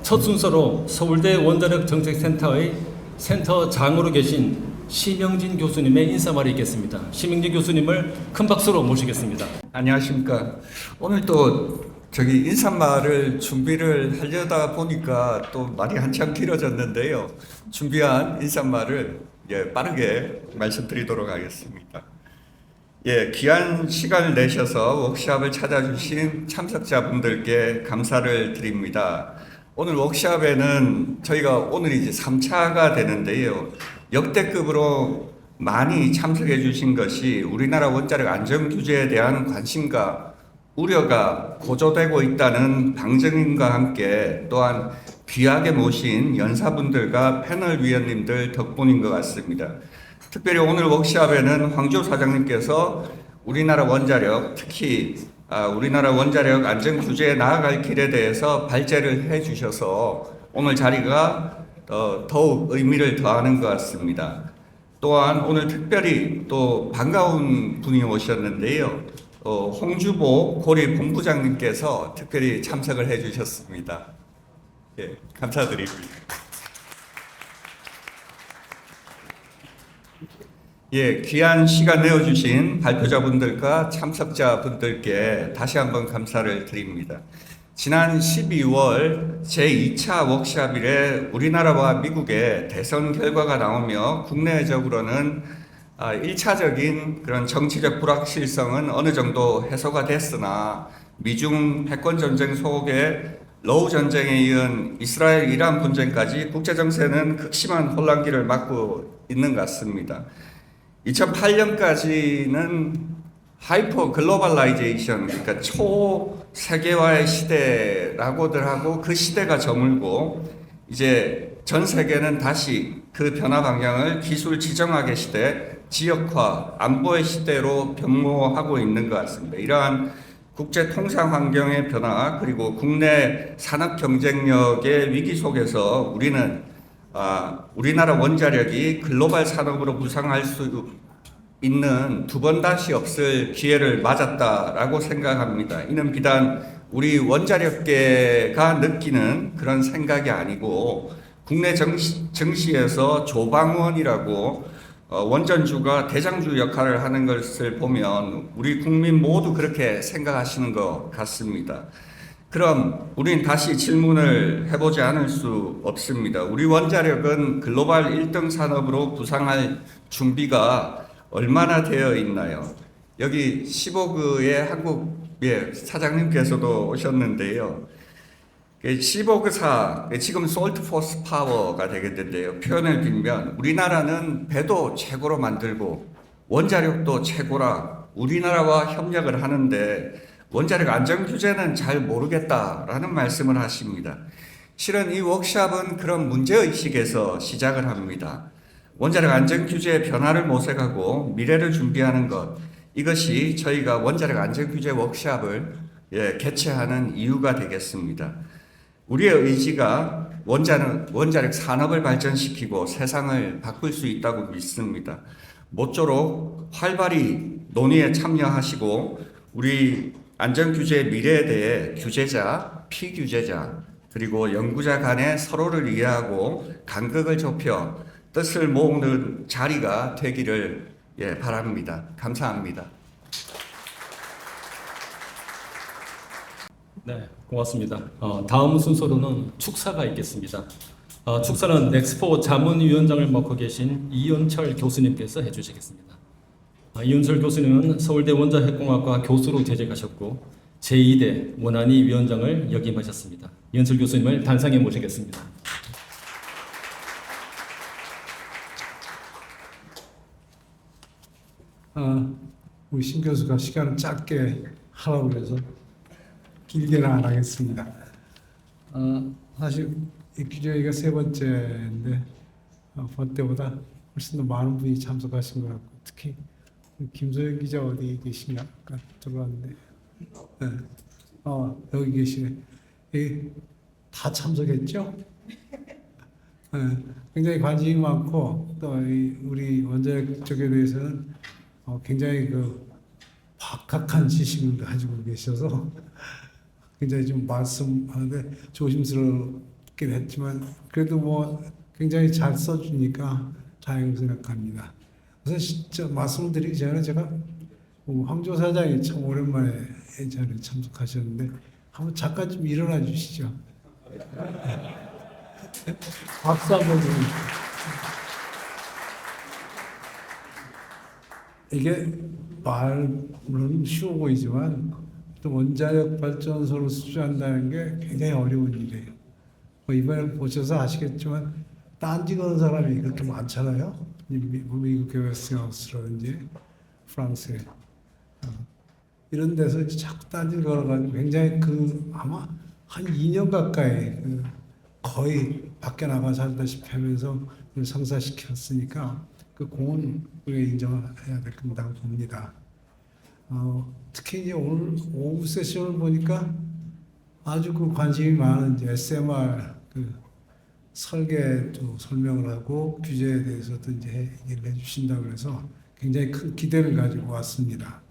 첫 순서로 서울대 원자력 정책센터의 센터장으로 계신 심영진 교수님의 인사말이 있겠습니다. 심영진 교수님을 큰 박수로 모시겠습니다. 안녕하십니까. 오늘 또 인사말을 준비를 하려다 보니까 또 말이 한참 길어졌는데요. 준비한 인사말을 빠르게 말씀드리도록 하겠습니다. 귀한 시간을 내셔서 워크숍을 찾아주신 참석자분들께 감사를 드립니다. 오늘 워크숍에는 저희가 오늘이 이제 3차가 되는데요. 역대급으로 많이 참석해 주신 것이 우리나라 원자력 안전 규제에 대한 관심과 우려가 고조되고 있다는 방증인과 함께 또한 귀하게 모신 연사분들과 패널 위원님들 덕분인 것 같습니다. 특별히 오늘 워크숍에는 황교 사장님께서 우리나라 원자력, 특히 우리나라 원자력 안전 규제에 나아갈 길에 대해서 발제를 해 주셔서 오늘 자리가 더욱 의미를 더하는 것 같습니다. 또한 오늘 특별히 또 반가운 분이 오셨는데요. 홍주보 고리 본부장님께서 특별히 참석을 해 주셨습니다. 감사드립니다. 귀한 시간 내어주신 발표자분들과 참석자분들께 다시 한번 감사를 드립니다. 지난 12월 제2차 워크숍 이래 우리나라와 미국의 대선 결과가 나오며 국내적으로는 1차적인 그런 정치적 불확실성은 어느 정도 해소가 됐으나 미중 패권 전쟁 속에 러우 전쟁에 이은 이스라엘 이란 분쟁까지 국제 정세는 극심한 혼란기를 맞고 있는 것 같습니다. 2008년까지는 하이퍼 글로벌라이제이션, 그러니까 초세계화의 시대라고들 하고 그 시대가 저물고 이제 전 세계는 다시 그 변화 방향을 기술 지정학의 시대, 지역화, 안보의 시대로 변모하고 있는 것 같습니다. 이러한 국제 통상 환경의 변화 그리고 국내 산업 경쟁력의 위기 속에서 우리는 우리나라 원자력이 글로벌 산업으로 부상할 수 있는 두 번 다시 없을 기회를 맞았다라고 생각합니다. 이는 비단 우리 원자력계가 느끼는 그런 생각이 아니고 국내 정시에서 조방원이라고 원전주가 대장주 역할을 하는 것을 보면 우리 국민 모두 그렇게 생각하시는 것 같습니다. 그럼 우린 다시 질문을 해보지 않을 수 없습니다. 우리 원자력은 글로벌 1등 산업으로 부상할 준비가 얼마나 되어 있나요? 여기 15그의 한국 사장님께서도 오셨는데요. 15그사, 지금 솔트포스 파워가 되겠는데요. 표현을 빌면 우리나라는 배도 최고로 만들고 원자력도 최고라 우리나라와 협력을 하는데 원자력 안전 규제는 잘 모르겠다라는 말씀을 하십니다. 실은 이 워크숍은 그런 문제의식에서 시작을 합니다. 원자력 안전 규제의 변화를 모색하고 미래를 준비하는 것, 이것이 저희가 원자력 안전 규제 워크숍을 개최하는 이유가 되겠습니다. 우리의 의지가 원자력 산업을 발전시키고 세상을 바꿀 수 있다고 믿습니다. 모쪼록 활발히 논의에 참여하시고 우리 안전규제의 미래에 대해 규제자, 피규제자, 그리고 연구자 간에 서로를 이해하고 간극을 좁혀 뜻을 모으는 자리가 되기를 바랍니다. 감사합니다. 네, 고맙습니다. 다음 순서로는 축사가 있겠습니다. 축사는 엑스포 자문위원장을 맡고 계신 이은철 교수님께서 해주시겠습니다. 이은철 교수님은 서울대 원자핵공학과 교수로 재직하셨고 제2대 원안위 위원장을 역임하셨습니다. 이은철 교수님을 단상에 모시겠습니다. 우리 신 교수가 시간을 짧게 하라고 그래서 길게는 안 하겠습니다. 사실 이 규제가 세 번째인데 번 때보다 훨씬 더 많은 분이 참석하신 것 같고 특히 김소연 기자 어디 계시냐? 아까 들어왔는데. 네. 여기 계시네. 다 참석했죠? 네. 굉장히 관심이 많고 또 우리 원자력 쪽에 대해서는 굉장히 그 박학한 지식을 가지고 계셔서 굉장히 좀 말씀하는데 조심스럽긴 했지만 그래도 뭐 굉장히 잘 써주니까 다행히 생각합니다. 우선 진짜 말씀을 드리기 전에 제가 황조 사장이 참 오랜만에 이 자리에 참석하셨는데 한번 잠깐 좀 일어나 주시죠. 박수 한번 주세요. 이게 말은 쉬워 보이지만 또 원자력 발전소를 수주한다는 게 굉장히 어려운 일이에요. 뭐 이번에 보셔서 아시겠지만 딴지 거는 사람이 그렇게 많잖아요. 미국 웨스팅하우스라든지 프랑스에 이런 데서 이제 자꾸 딴지 걸어가지고 굉장히 아마 한 2년 가까이 거의 밖에 나가 살다시피 하면서 그걸 성사시켰으니까 그 공은 우리가 인정해야 될 건다고 봅니다. 특히 이제 오늘 오후 세션을 보니까 아주 그 관심이 많은 이제 SMR 설계도 설명을 하고 규제에 대해서도 이제 얘기를 해주신다고 해서 굉장히 큰 기대를 가지고 왔습니다.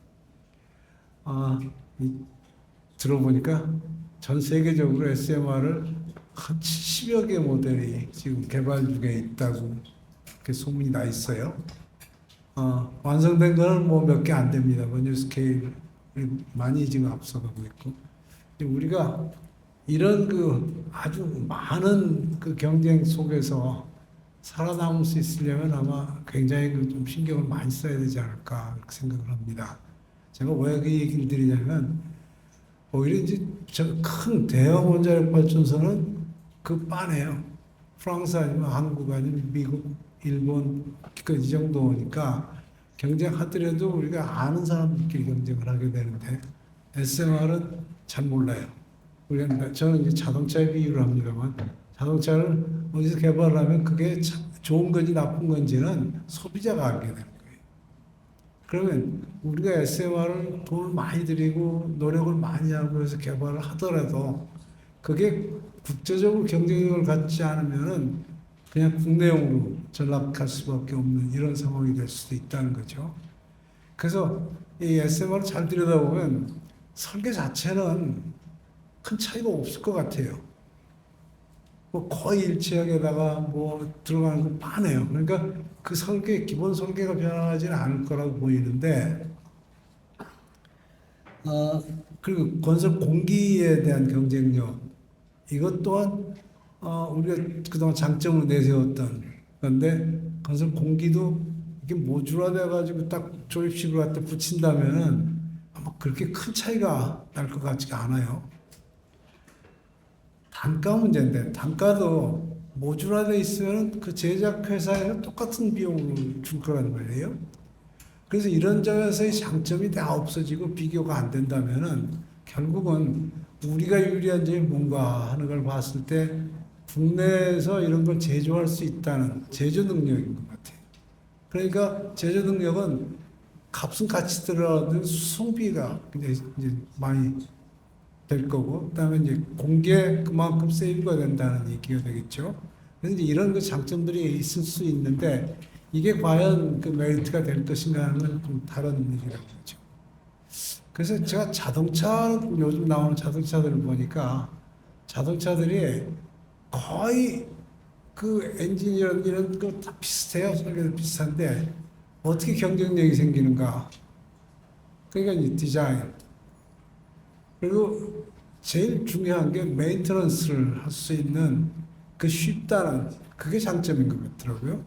들어보니까 전 세계적으로 SMR을 한 70여 개 모델이 지금 개발 중에 있다고 이렇게 소문이 나 있어요. 완성된 거는 뭐 몇 개 안 됩니다. 원유 스케일이 많이 지금 앞서가고 있고. 우리가 이런 아주 많은 경쟁 속에서 살아남을 수 있으려면 아마 굉장히 좀 신경을 많이 써야 되지 않을까 그렇게 생각을 합니다. 제가 왜 그 얘기를 드리냐면 오히려 이제 큰 대형 원자력 발전소는 빠네요. 프랑스 아니면 한국 아니면 미국, 일본 이 정도니까 경쟁하더라도 우리가 아는 사람들끼리 경쟁을 하게 되는데 SMR은 잘 몰라요. 저는 이제 자동차에 비유를 합니다만 자동차를 어디서 개발하면 그게 좋은 건지 나쁜 건지는 소비자가 알게 되는 거예요. 그러면 우리가 SMR을 돈을 많이 들이고 노력을 많이 하고 해서 개발을 하더라도 그게 국제적으로 경쟁력을 갖지 않으면은 그냥 국내용으로 전락할 수밖에 없는 이런 상황이 될 수도 있다는 거죠. 그래서 이 SMR을 잘 들여다보면 설계 자체는 큰 차이가 없을 것 같아요. 뭐 거의 일체형에다가 뭐 들어가는 거 많아요. 그러니까 그 기본 설계가 변하지는 않을 거라고 보이는데, 그리고 건설 공기에 대한 경쟁력, 이것 또한 우리가 그동안 장점으로 내세웠던 건데, 건설 공기도 이게 모듈화돼가지고 딱 조립식으로 갖다 붙인다면은 아마 그렇게 큰 차이가 날 것 같지가 않아요. 단가 문제인데 단가도 모듈화되어 있으면 그 제작 회사에서 똑같은 비용을 줄 거란 말이에요. 그래서 이런 점에서의 장점이 다 없어지고 비교가 안 된다면은 결국은 우리가 유리한 점이 뭔가 하는 걸 봤을 때 국내에서 이런 걸 제조할 수 있다는 제조 능력인 것 같아요. 그러니까 제조 능력은 값은 같이 들어가는 수송비가 굉장히 이제 많이 될 거고, 그다음에 이제 공기에 그만큼 세이브가 된다는 얘기가 되겠죠. 그래서 이제 이런 장점들이 있을 수 있는데 이게 과연 메리트가 될 것인가 하는 건 좀 다른 얘기라고 하죠. 그래서 제가 요즘 나오는 자동차들을 보니까 자동차들이 거의 엔진 이런 거 다 비슷해요. 설계도 비슷한데 어떻게 경쟁력이 생기는가? 그러니까 이제 디자인. 그리고 제일 중요한 게 메인터넌스를 할 수 있는 쉽다는 그게 장점인 것 같더라고요.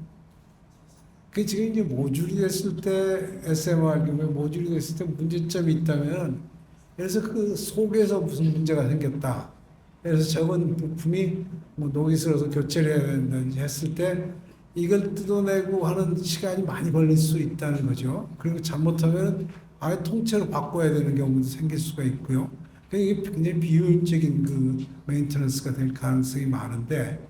그게 지금 이제 모듈이 됐을 때 SMR 경우에 모듈이 됐을 때 문제점이 있다면 그래서 그 속에서 무슨 문제가 생겼다. 그래서 적은 부품이 녹이 슬어서 교체를 해야 된다든지 했을 때 이걸 뜯어내고 하는 시간이 많이 걸릴 수 있다는 거죠. 그리고 잘못하면 아예 통째로 바꿔야 되는 경우도 생길 수가 있고요. 이게 굉장히 비효율적인 메인터넌스가 될 가능성이 많은데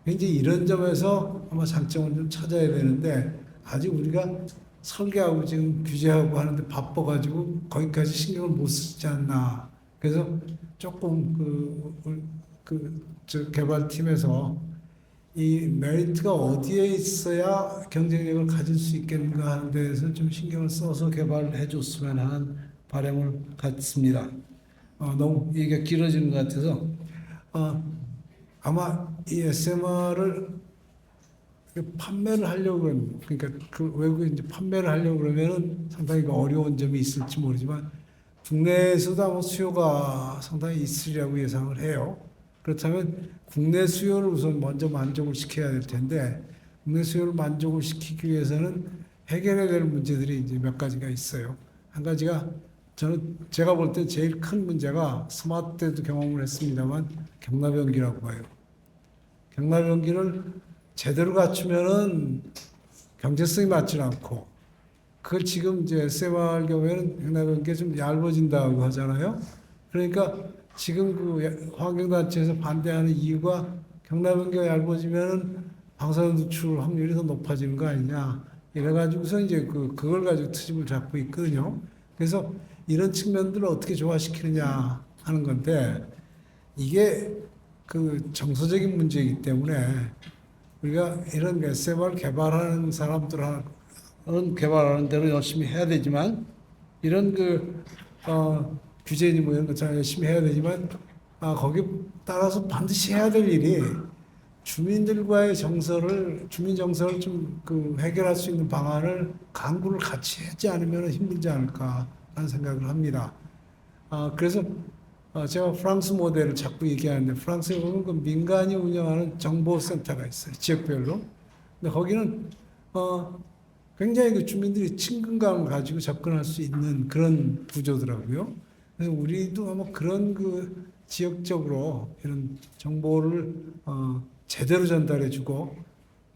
이제 이런 점에서 아마 장점을 좀 찾아야 되는데 아직 우리가 설계하고 지금 규제하고 하는데 바빠가지고 거기까지 신경을 못 쓰지 않나. 그래서 조금 저 개발팀에서 이 메리트가 어디에 있어야 경쟁력을 가질 수 있겠는가 하는 데에서 좀 신경을 써서 개발을 해줬으면 하는 바람을 갖습니다. 너무 얘기가 길어지는 것 같아서 아마 이 SMR을 판매를 하려고 그러면, 그러니까 그 외국에 이제 판매를 하려고 그러면은 상당히 어려운 점이 있을지 모르지만 국내에서도 아마 수요가 상당히 있으리라고 예상을 해요. 그렇다면 국내 수요를 우선 먼저 만족을 시켜야 될 텐데, 국내 수요를 만족을 시키기 위해서는 해결해야 될 문제들이 이제 몇 가지가 있어요. 한 가지가 제가 볼 때 제일 큰 문제가 스마트 때도 경험을 했습니다만 경납연기라고 봐요. 경납연기를 제대로 갖추면은 경제성이 맞지 않고, 그걸 지금 이제 SMR 경우에는 경납연기가 좀 얇아진다고 하잖아요. 그러니까 지금 그 환경단체에서 반대하는 이유가 경납연기가 얇아지면은 방사능 누출 확률이 더 높아지는 거 아니냐. 이래가지고서 이제 그걸 가지고 트집을 잡고 있거든요. 그래서 이런 측면들을 어떻게 조화시키느냐 하는 건데, 이게 그 정서적인 문제이기 때문에 우리가 이런 SMR 개발하는 사람들은 개발하는 대로 열심히 해야 되지만, 이런 규제니 뭐 이런 거 잘 열심히 해야 되지만, 거기 따라서 반드시 해야 될 일이 주민들과의 주민 정서를 좀 해결할 수 있는 방안을 강구를 같이 하지 않으면 힘들지 않을까 하는 생각을 합니다. 그래서 제가 프랑스 모델을 자꾸 얘기하는데, 프랑스에 보면 그 민간이 운영하는 정보센터가 있어요, 지역별로. 근데 거기는 굉장히 그 주민들이 친근감을 가지고 접근할 수 있는 그런 구조더라고요. 그래서 우리도 아마 그런 지역적으로 이런 정보를 제대로 전달해주고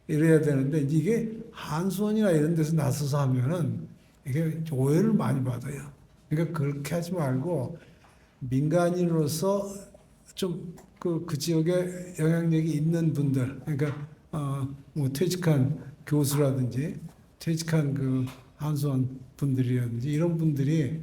이래야 되는데, 이게 한수원이나 이런 데서 나서서 하면은 이게 오해를 많이 받아요. 그러니까 그렇게 하지 말고 민간인으로서 좀 그 지역에 영향력이 있는 분들, 그러니까 뭐 퇴직한 교수라든지 퇴직한 한수원 분들이라든지 이런 분들이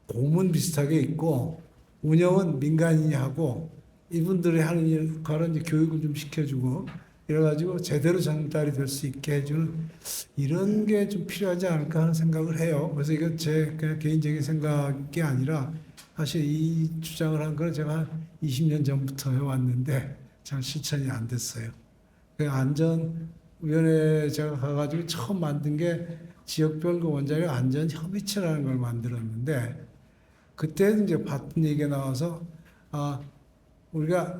고문 비슷하게 있고 운영은 민간인이 하고, 이분들이 하는 역할은 이제 교육을 좀 시켜주고 이래가지고 제대로 전달이 될 수 있게 해주는 이런 게 좀 필요하지 않을까 하는 생각을 해요. 그래서 이건 제 그냥 개인적인 생각이 아니라 사실 이 주장을 한 건 제가 한 20년 전부터 해왔는데 잘 실천이 안 됐어요. 그 안전위원회 제가 가가지고 처음 만든 게 지역별 원자력 안전협의체라는 걸 만들었는데, 그때 이제 봤던 얘기가 나와서 우리가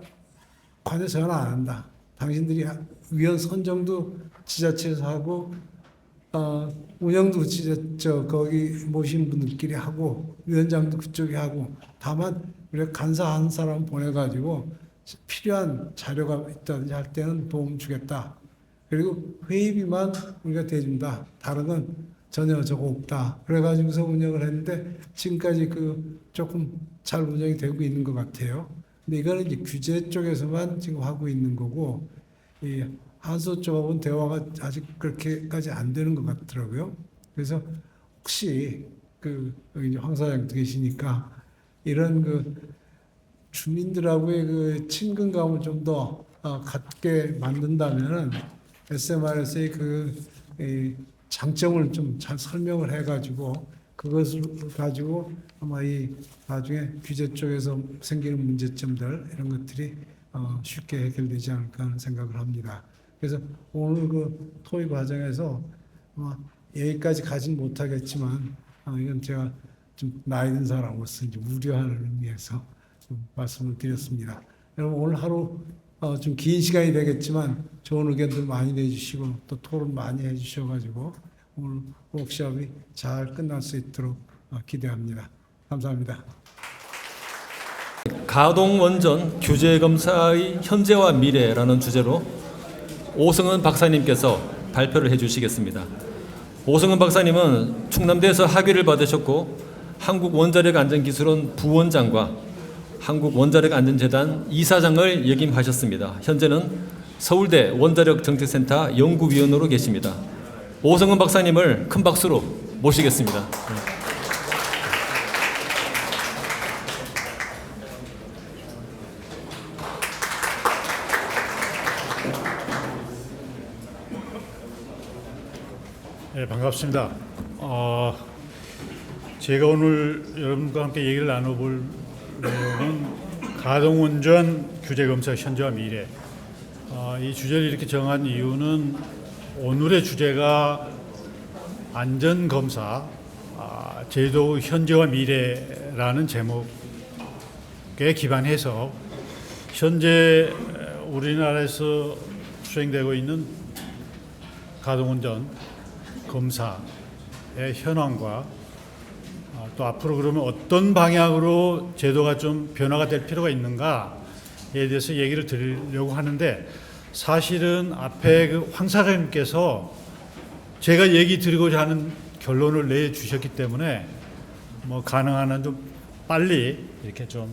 관여 전혀 안 한다. 당신들이 위원 선정도 지자체에서 하고 운영도 거기 모신 분들끼리 하고 위원장도 그쪽에 하고, 다만 우리가 간사한 사람 보내가지고 필요한 자료가 있다든지 할 때는 도움 주겠다. 그리고 회의비만 우리가 대준다. 다른 건 전혀 저거 없다. 그래가지고서 운영을 했는데 지금까지 조금 잘 운영이 되고 있는 것 같아요. 근데 이거는 이제 규제 쪽에서만 지금 하고 있는 거고, 이 한수 쪽하고는 대화가 아직 그렇게까지 안 되는 것 같더라고요. 그래서 혹시 여기 이제 황 사장도 계시니까 이런 주민들하고의 친근감을 좀 더 갖게 만든다면은 SMR에서의 장점을 좀 잘 설명을 해가지고 그것을 가지고 아마 이 나중에 규제 쪽에서 생기는 문제점들 이런 것들이 쉽게 해결되지 않을까 하는 생각을 합니다. 그래서 오늘 토의 과정에서 아마 여기까지 가진 못하겠지만 이건 제가 좀 나이 든 사람으로서 이제 우려하는 의미에서 좀 말씀을 드렸습니다. 여러분 오늘 하루 좀 긴 시간이 되겠지만 좋은 의견들 많이 내주시고 또 토론 많이 해주셔가지고 오늘 워크숍이 잘 끝날 수 있도록 기대합니다. 감사합니다. 가동 원전 규제 검사의 현재와 미래라는 주제로 오승은 박사님께서 발표를 해주시겠습니다. 오승은 박사님은 충남대에서 학위를 받으셨고 한국원자력안전기술원 부원장과 한국원자력안전재단 이사장을 역임하셨습니다. 현재는 서울대 원자력정책센터 연구위원으로 계십니다. 오성근 박사님을 큰 박수로 모시겠습니다. 네, 반갑습니다. 제가 오늘 여러분과 함께 얘기를 나눠볼 내용은 가동운전 규제검사 현재와 미래. 이 주제를 이렇게 정한 이유는 오늘의 주제가 안전검사 제도 현재와 미래라는 제목에 기반해서 현재 우리나라에서 수행되고 있는 가동운전 검사의 현황과 또 앞으로 그러면 어떤 방향으로 제도가 좀 변화가 될 필요가 있는가에 대해서 얘기를 드리려고 하는데, 사실은 앞에 그 황 사장님께서 제가 얘기 드리고자 하는 결론을 내주셨기 때문에 뭐 가능한 한 좀 빨리 이렇게 좀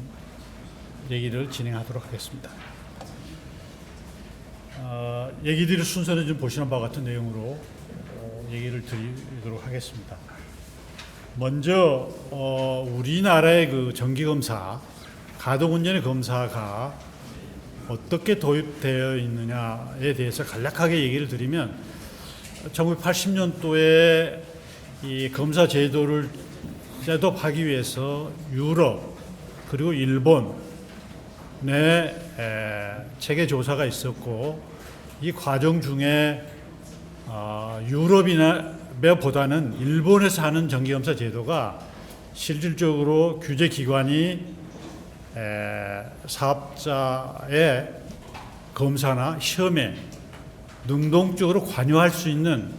얘기를 진행하도록 하겠습니다. 얘기 드릴 순서는 좀 보시는 바와 같은 내용으로 얘기를 드리도록 하겠습니다. 먼저 우리나라의 그 정기검사, 가동운전의 검사가 어떻게 도입되어 있느냐에 대해서 간략하게 얘기를 드리면, 1980년도에 이 검사 제도를 셋업하기 위해서 유럽 그리고 일본의 체계 조사가 있었고, 이 과정 중에 유럽이나보다는 일본에서 하는 정기검사 제도가 실질적으로 규제기관이 사업자의 검사나 시험에 능동적으로 관여할 수 있는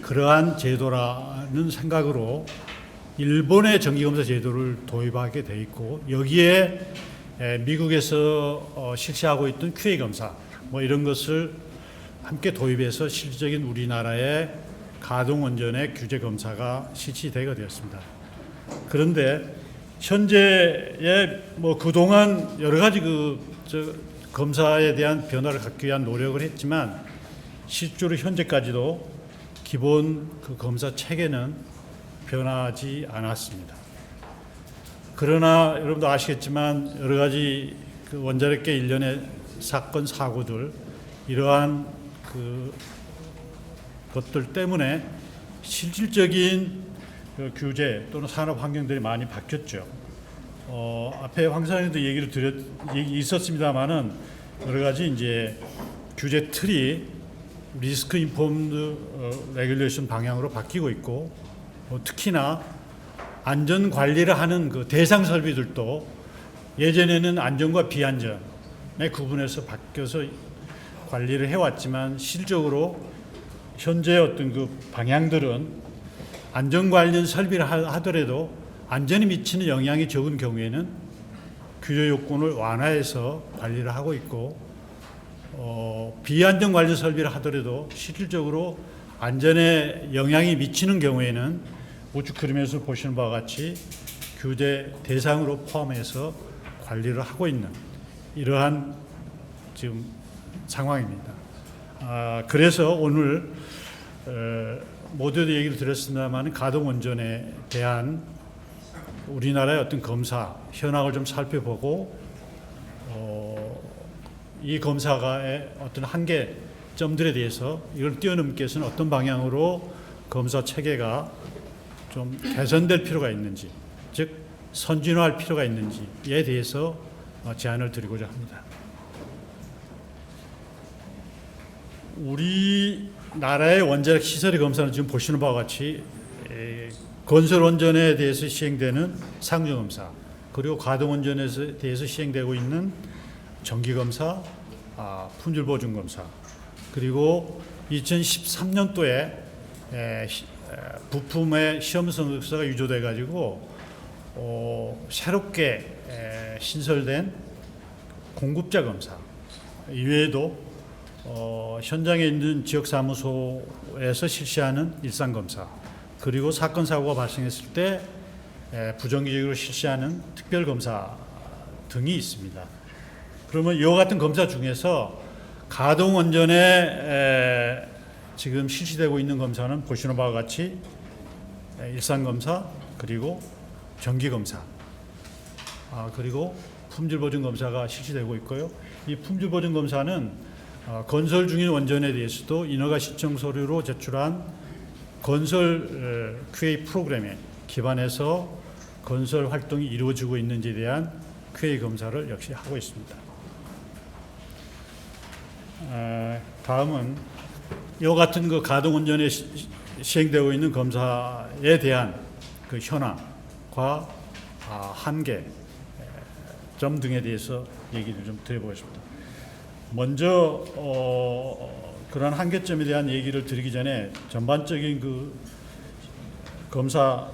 그러한 제도라는 생각으로 일본의 정기검사 제도를 도입하게 돼 있고, 여기에 미국에서 실시하고 있던 QA 검사 뭐 이런 것을 함께 도입해서 실질적인 우리나라의 가동운전의 규제 검사가 실시되게 되었습니다. 그런데 현재의 뭐 그동안 여러 가지 검사에 대한 변화를 갖기 위한 노력을 했지만, 실제로 현재까지도 기본 그 검사 체계는 변하지 않았습니다. 그러나 여러분도 아시겠지만 여러 가지 그 원자력계 일련의 사건 사고들, 이러한 그 것들 때문에 실질적인 그 규제 또는 산업 환경들이 많이 바뀌었죠. 앞에 황 사장님도 얘기 있었습니다만은 여러 가지 이제 규제 틀이 리스크 인폼드 레귤레이션 방향으로 바뀌고 있고, 특히나 안전 관리를 하는 그 대상 설비들도 예전에는 안전과 비안전에 구분해서 바뀌어서 관리를 해왔지만, 실질적으로 현재 어떤 그 방향들은 안전 관련 설비를 하더라도 안전에 미치는 영향이 적은 경우에는 규제 요건을 완화해서 관리를 하고 있고, 비안전 관련 설비를 하더라도 실질적으로 안전에 영향이 미치는 경우에는 우측 그림에서 보시는 바와 같이 규제 대상으로 포함해서 관리를 하고 있는 이러한 지금 상황입니다. 그래서 오늘 모두도 얘기를 드렸습니다만, 가동운전에 대한 우리나라의 어떤 검사 현황을 좀 살펴보고, 이 검사가의 어떤 한계점들에 대해서 이걸 뛰어넘기 위해서는 어떤 방향으로 검사 체계가 좀 개선될 필요가 있는지, 즉 선진화할 필요가 있는지에 대해서 제안을 드리고자 합니다. 우리나라의 원자력 시설의 검사는 지금 보시는 바와 같이 건설원전에 대해서 시행되는 상주검사, 그리고 가동원전에 대해서 시행되고 있는 정기검사, 품질보증검사, 그리고 2013년도에 부품의 시험 성적서가 유조돼 가지고 새롭게 신설된 공급자 검사 이외에도 현장에 있는 지역사무소에서 실시하는 일상검사, 그리고 사건 사고가 발생했을 때 부정기적으로 실시하는 특별검사 등이 있습니다. 그러면 이와 같은 검사 중에서 가동원전의 지금 실시되고 있는 검사는 보시는 바와 같이 일상검사, 그리고 정기검사, 그리고 품질보증검사가 실시되고 있고요. 이 품질보증검사는 건설 중인 원전에 대해서도 인허가 신청 서류로 제출한 건설 QA 프로그램에 기반해서 건설 활동이 이루어지고 있는지에 대한 QA 검사를 역시 하고 있습니다. 다음은 이와 같은 그 가동 운전에 시행되고 있는 검사에 대한 그 현황과 한계 점 등에 대해서 얘기를 좀 드려보겠습니다. 먼저 그런 한계점에 대한 얘기를 드리기 전에 전반적인 그 검사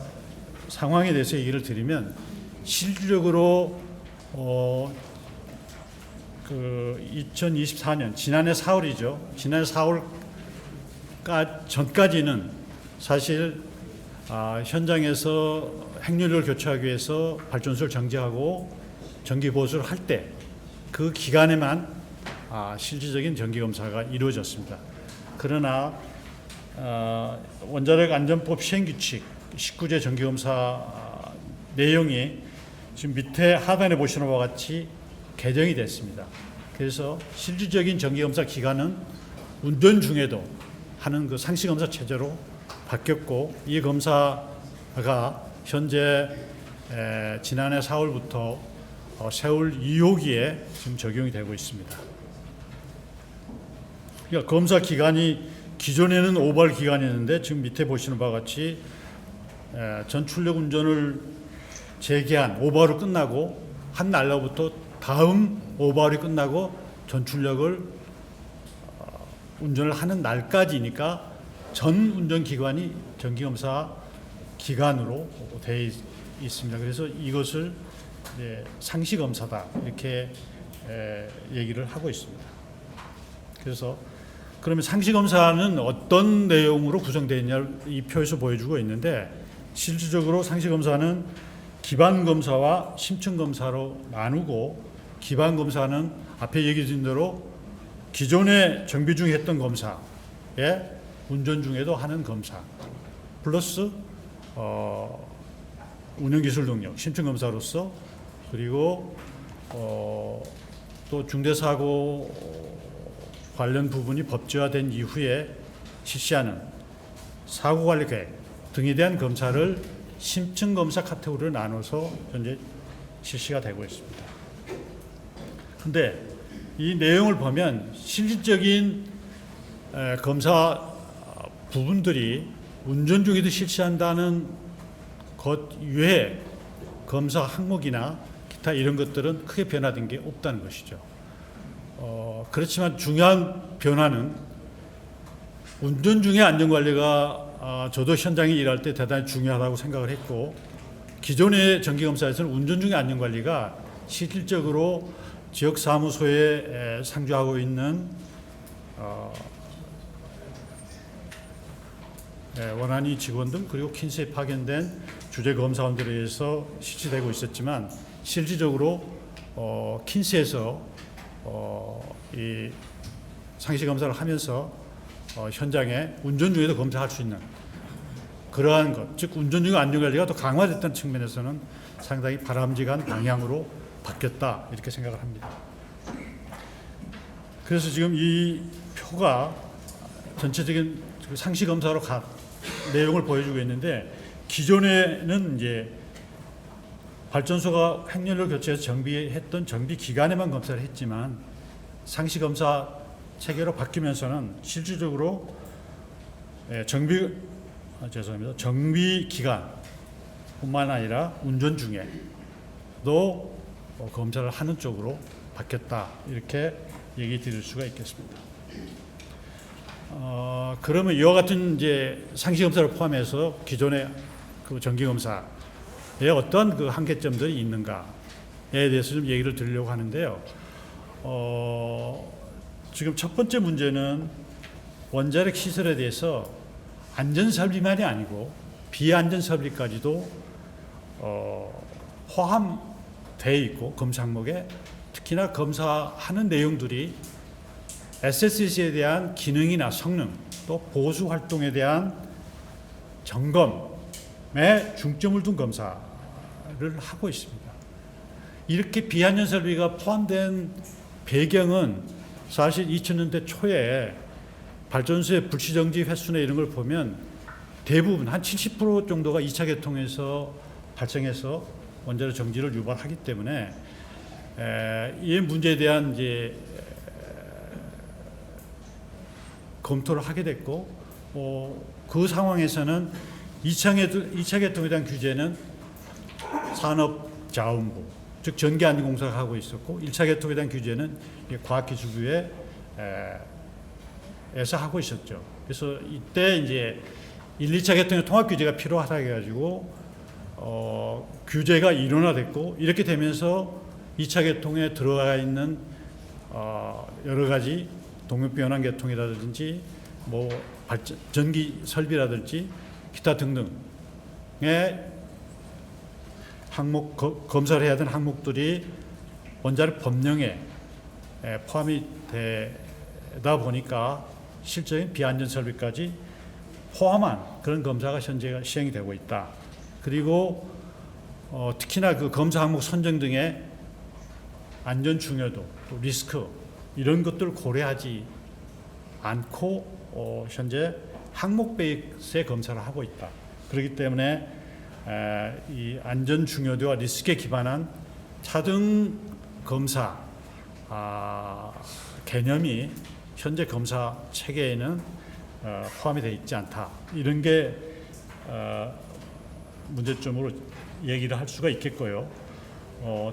상황에 대해서 얘기를 드리면, 실질적으로 그 2024년 지난해 4월이죠. 지난해 4월 전까지는 사실 현장에서 행렬을 교체하기 위해서 발전소를 정지하고 정기 보수를 할 때 그 기간에만 실질적인 정기 검사가 이루어졌습니다. 그러나 원자력 안전법 시행규칙 19제 정기 검사 내용이 지금 밑에 하단에 보시는 바와 같이 개정이 됐습니다. 그래서 실질적인 정기 검사 기간은 운전 중에도 하는 그 상시 검사 체제로 바뀌었고, 이 검사가 현재 지난해 4월부터 세월 2호기에 지금 적용이 되고 있습니다. 그러니까 검사 기간이 기존에는 5발 기간이었는데 지금 밑에 보시는 바와 같이 전출력 운전을 재개한 5발로 끝나고 한 날로부터 다음 5발이 끝나고 전출력을 운전을 하는 날까지니까 전 운전 기간이 정기검사 기간으로 되어 있습니다. 그래서 이것을 상시검사다 이렇게 얘기를 하고 있습니다. 그래서 그러면 상시검사는 어떤 내용으로 구성되어 있냐를 이 표에서 보여주고 있는데, 실질적으로 상시검사는 기반검사와 심층검사로 나누고, 기반검사는 앞에 얘기 드린 대로 기존에 정비 중에 했던 검사에 운전 중에도 하는 검사 플러스 운영기술 능력 심층검사로서, 그리고 또 중대사고 관련 부분이 법제화된 이후에 실시하는 사고관리계획 등에 대한 검사를 심층검사 카테고리로 나눠서 현재 실시가 되고 있습니다. 그런데 이 내용을 보면 실질적인 검사 부분들이 운전 중에도 실시한다는 것 외에 검사 항목이나 기타 이런 것들은 크게 변화된 게 없다는 것이죠. 그렇지만 중요한 변화는 운전 중의 안전관리가 저도 현장에 일할 때 대단히 중요하다고 생각을 했고, 기존의 정기검사에서는 운전 중의 안전관리가 실질적으로 지역사무소에 상주하고 있는 원안위 직원들 그리고 킨스에 파견된 주재검사원들에 의해서 실시되고 있었지만, 실질적으로 킨스에서 이 상시검사를 하면서 현장에 운전 중에도 검사할 수 있는 그러한 것, 즉 운전 중의 안전관리가 더 강화됐다는 측면에서는 상당히 바람직한 방향으로 바뀌었다 이렇게 생각을 합니다. 그래서 지금 이 표가 전체적인 상시검사로 내용을 보여주고 있는데, 기존에는 이제 발전소가 행렬로 교체해서 정비했던 정비 기간에만 검사를 했지만, 상시검사 체계로 바뀌면서는 실질적으로 정비 기간뿐만 아니라 운전 중에도 검사를 하는 쪽으로 바뀌었다 이렇게 얘기 드릴 수가 있겠습니다. 그러면 이와 같은 이제 상시검사를 포함해서 기존의 그 정기검사에 어떤 그 한계점들이 있는가에 대해서 좀 얘기를 드리려고 하는데요. 지금 첫 번째 문제는 원자력 시설에 대해서 안전설비만이 아니고 비안전설비까지도 포함되어 있고, 검사 항목에 특히나 검사하는 내용들이 SSC에 대한 기능이나 성능 또 보수 활동에 대한 점검에 중점을 둔 검사를 하고 있습니다. 이렇게 비안전설비가 포함된 배경은 사실 2000년대 초에 발전소의 불시정지 횟수나 이런 걸 보면 대부분 한 70% 정도가 2차 개통에서 발생해서 원자력 정지를 유발하기 때문에 이 문제에 대한 이제 검토를 하게 됐고 그 상황에서는 2차 개통에 대한 규제는 산업자원부 즉 전기안전공사가 하고 있었고 1차 개통에 대한 규제는 과학기술부에서 하고 있었죠. 그래서 이때 이제 1, 2차 개통의 통합 규제가 필요하다 해가지고 규제가 일원화됐고 이렇게 되면서 2차 개통에 들어가 있는 여러 가지 동력변환 계통이라든지 뭐 전기 설비라든지 기타 등등의 항목 검사를 해야 되는 항목들이 원자력 법령에 포함이 되다 보니까 실적인 비안전 설비까지 포함한 그런 검사가 현재 시행이 되고 있다. 그리고 특히나 그 검사 항목 선정 등의 안전 중요도, 또 리스크 이런 것들을 고려하지 않고 현재 항목 베이스의 검사를 하고 있다. 그렇기 때문에 이 안전 중요도와 리스크에 기반한 차등 검사 개념이 현재 검사 체계에는 포함이 되어 있지 않다. 이런 게 문제점으로 얘기를 할 수가 있겠고요.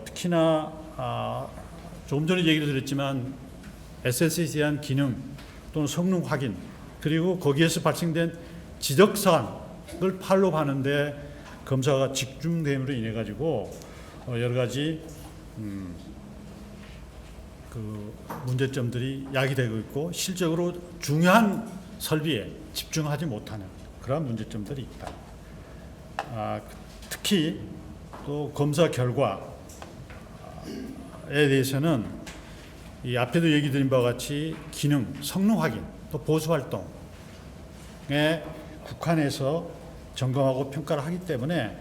특히나 조금 전에 얘기를 드렸지만 SLC에 대한 기능 또는 성능 확인 그리고 거기에서 발생된 지적사항을 팔로우하는데 검사가 집중됨으로 인해 가지고 여러 가지 그 문제점들이 야기되고 있고 실적으로 중요한 설비에 집중하지 못하는 그러한 문제점들이 있다. 특히 또 검사 결과에 대해서는 이 앞에도 얘기 드린 바와 같이 기능, 성능 확인, 또 보수 활동에 국한해서 점검하고 평가를 하기 때문에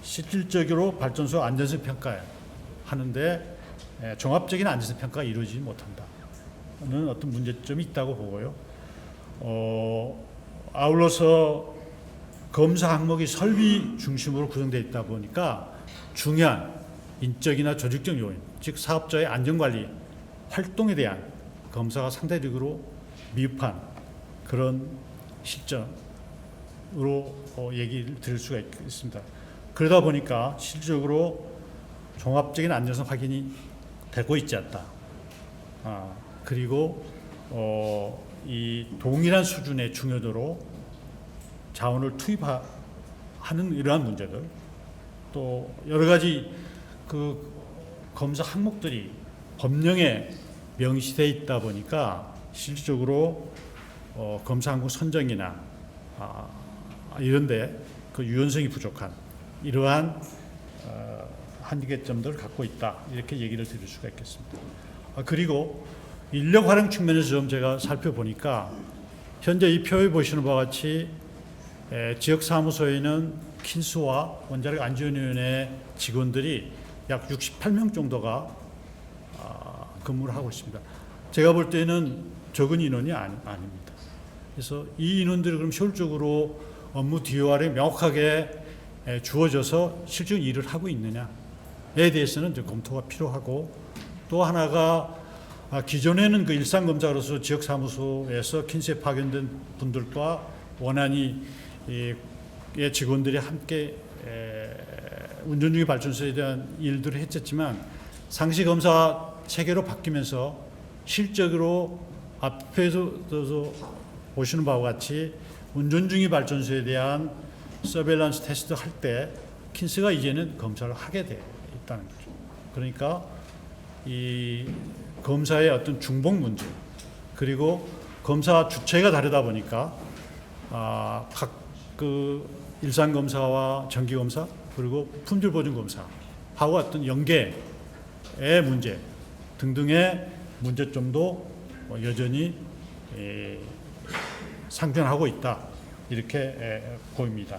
실질적으로 발전소 안전성 평가하는데 종합적인 안전성 평가가 이루어지지 못한다는 어떤 문제점이 있다고 보고요. 아울러서 검사 항목이 설비 중심으로 구성되어 있다 보니까 중요한 인적이나 조직적 요인, 즉 사업자의 안전관리 활동에 대한 검사가 상대적으로 미흡한 그런 시점으로 얘기를 드릴 수가 있습니다. 그러다 보니까 실질적으로 종합적인 안전성 확인이 되고 있지 않다. 그리고 이 동일한 수준의 중요도로 자원을 투입하는 이러한 문제들, 또 여러 가지 그 검사 항목들이 법령에 명시되어 있다 보니까 실질적으로 검사 항목 선정이나 이런데 그 유연성이 부족한 이러한 한계점들을 갖고 있다 이렇게 얘기를 드릴 수가 있겠습니다. 그리고 인력 활용 측면에서 좀 제가 살펴보니까 현재 이 표에 보시는 바와 같이 지역 사무소에는 킨스와 원자력 안전위원회 직원들이 약 68명 정도가 근무를 하고 있습니다. 제가 볼 때는 적은 인원이 아닙니다. 그래서 이 인원들이 그럼 효율적으로 업무 DOR에 명확하게 주어져서 실제 일을 하고 있느냐에 대해서는 이제 검토가 필요하고, 또 하나가 기존에는 그 일상 검사로서 지역 사무소에서 킨스에 파견된 분들과 원안이 직원들이 함께 운전 중의 발전소에 대한 일들을 했었지만 상시 검사 체계로 바뀌면서 실적으로 앞에서 보시는 바와 같이 운전 중의 발전소에 대한 서베일런스 테스트 할 때 킨스가 이제는 검사를 하게 돼 있다는 거죠. 그러니까 이 검사의 어떤 중복 문제, 그리고 검사 주체가 다르다 보니까 각 그 일상 검사와 정기 검사 그리고 품질 보증 검사하고 어떤 연계의 문제 등등의 문제점도 여전히 상존하고 있다 이렇게 보입니다.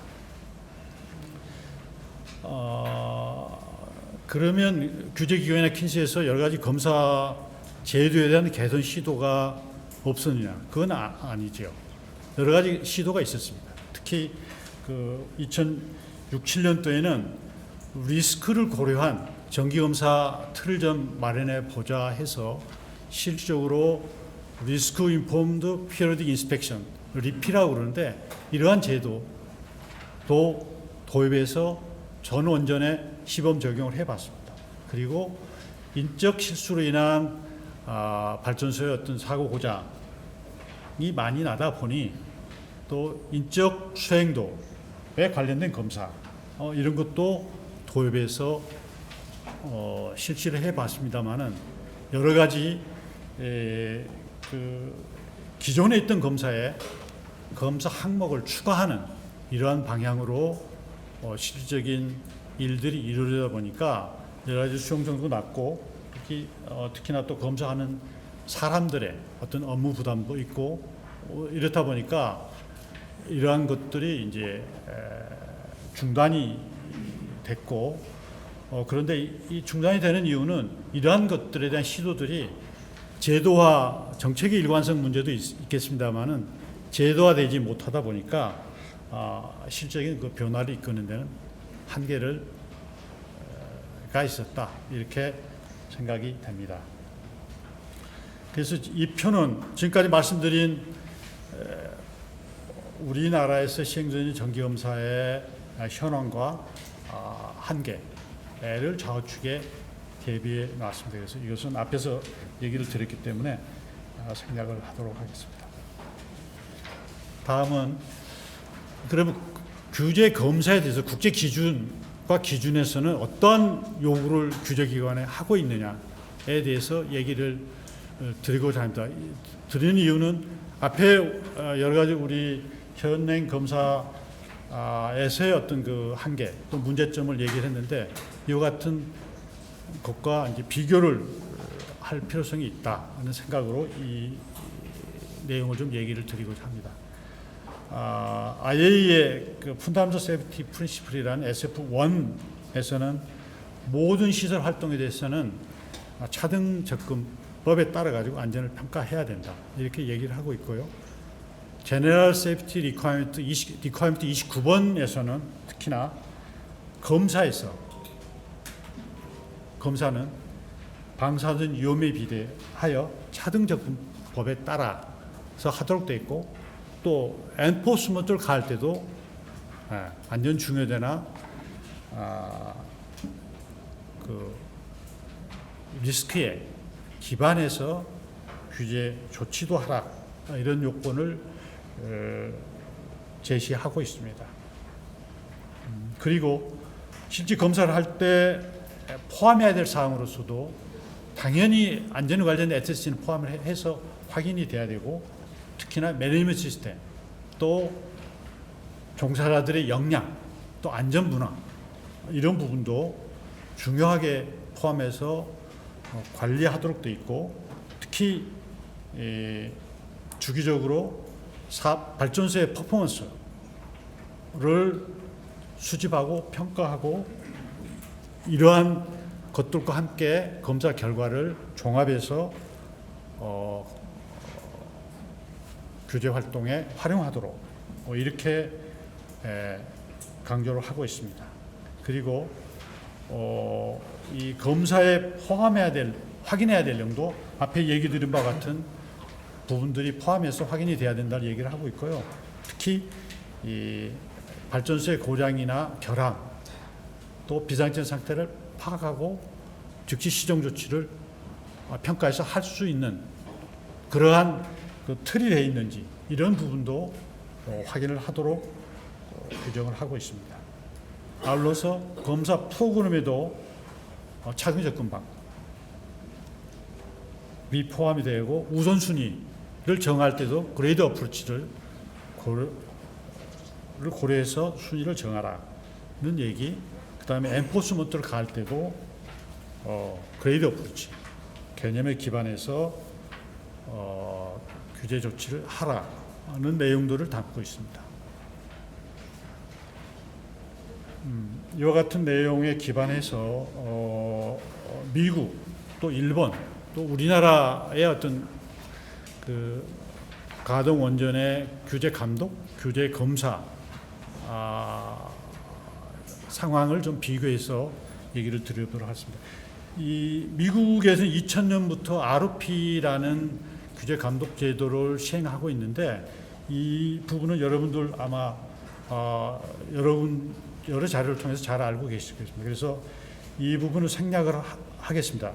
그러면 규제기관이나 킨스에서 여러 가지 검사 제도에 대한 개선 시도가 없었느냐? 그건 아니죠. 여러 가지 시도가 있었습니다. 특히 그 2006, 7년도에는 리스크를 고려한 정기검사 틀을 좀 마련해 보자 해서 실질적으로 리스크 인폼드 피리오딕 인스펙션, 리피라고 그러는데 이러한 제도도 도입해서 전 원전에 시범 적용을 해봤습니다. 그리고 인적 실수로 인한 발전소의 어떤 사고 고장이 많이 나다 보니 또 인적 수행도에 관련된 검사 이런 것도 도입해서 실시를 해봤습니다만은 여러 가지 그 기존에 있던 검사에 검사 항목을 추가하는 이러한 방향으로 실질적인 일들이 이루어지다 보니까 여러 가지 수용 정도도 낮고 특히나 또 검사하는 사람들의 어떤 업무 부담도 있고 이렇다 보니까 이러한 것들이 이제 중단이 됐고 그런데 이 중단이 되는 이유는 이러한 것들에 대한 시도들이 제도화 정책의 일관성 문제도 있겠습니다만은 제도화되지 못하다 보니까 실질적인 그 변화를 이끄는 데는 한계가 있었다 이렇게 생각이 됩니다. 그래서 이 표는 지금까지 말씀드린 우리나라에서 시행 중인 정기검사의 현황과 한계를 좌우측에 대비해 놨습니다. 그래서 이것은 앞에서 얘기를 드렸기 때문에 생략을 하도록 하겠습니다. 다음은 그러면 규제 검사에 대해서 국제 기준과 기준에서는 어떤 요구를 규제기관에 하고 있느냐에 대해서 얘기를 드리고자 합니다. 드리는 이유는 앞에 여러 가지 우리 현행 검사에서의 어떤 그 한계 또 문제점을 얘기를 했는데 이와 같은 것과 이제 비교를 할 필요성이 있다는 생각으로 이 내용을 좀 얘기를 드리고자 합니다. IAEA의 그 펀더멘털 세이프티 프린시플이라는 SF1에서는 모든 시설 활동에 대해서는 차등 접근법에 따라 가지고 안전을 평가해야 된다 이렇게 얘기를 하고 있고요. 제너럴 세이프티 리ኳ이어먼트 29번에서는 특히나 검사는 방사선 위험에 비대하여 차등 접근법에 따라서 하도록 되어 있고 또 엔포스먼트를 가할 때도 안전 중요대나 그 리스크에 기반해서 규제 조치도 하라 이런 요건을 제시하고 있습니다. 그리고 실제 검사를 할 때 포함해야 될 사항으로서도 당연히 안전 관련된 SSC는 포함을 해서 확인이 돼야 되고 특히나 매니지먼트 시스템 또 종사자들의 역량 또 안전 문화 이런 부분도 중요하게 포함해서 관리하도록 되어 있고 특히 주기적으로 발전소의 퍼포먼스를 수집하고 평가하고 이러한 것들과 함께 검사 결과를 종합해서 규제 활동에 활용하도록 이렇게 강조를 하고 있습니다. 그리고 이 검사에 확인해야 될 정도 앞에 얘기 드린 바와 같은 부분들이 포함해서 확인이 돼야 된다는 얘기를 하고 있고요. 특히 이 발전소의 고장이나 결함 또 비상전 상태를 파악하고 즉시 시정 조치를 평가해서 할 수 있는 그러한 그 틀이 되어 있는지 이런 부분도 확인을 하도록 규정을 하고 있습니다. 아울러서 검사 프로그램에도 차등 접근방 이 포함이 되고 우선순위를 정할 때도 그레이드 어프로치를 고려해서 순위를 정하라는 얘기. 그 다음에 엔포스먼트를 가할 때도 그레이드 어프로치 개념에 기반해서 규제 조치를 하라 내용들을 담고 있습니다. 이와 같은 내용에 기반해서 미국 또 일본 또 우리나라의 어떤 그 가동 원전의 규제 감독, 규제 검사 상황을 좀 비교해서 얘기를 드려보도록 하겠습니다. 이 미국에서는 2000년부터 ROP라는 규제 감독 제도를 시행하고 있는데 이 부분은 여러분들 아마 여러 자료를 통해서 잘 알고 계시겠습니다. 그래서 이 부분을 생략을 하겠습니다.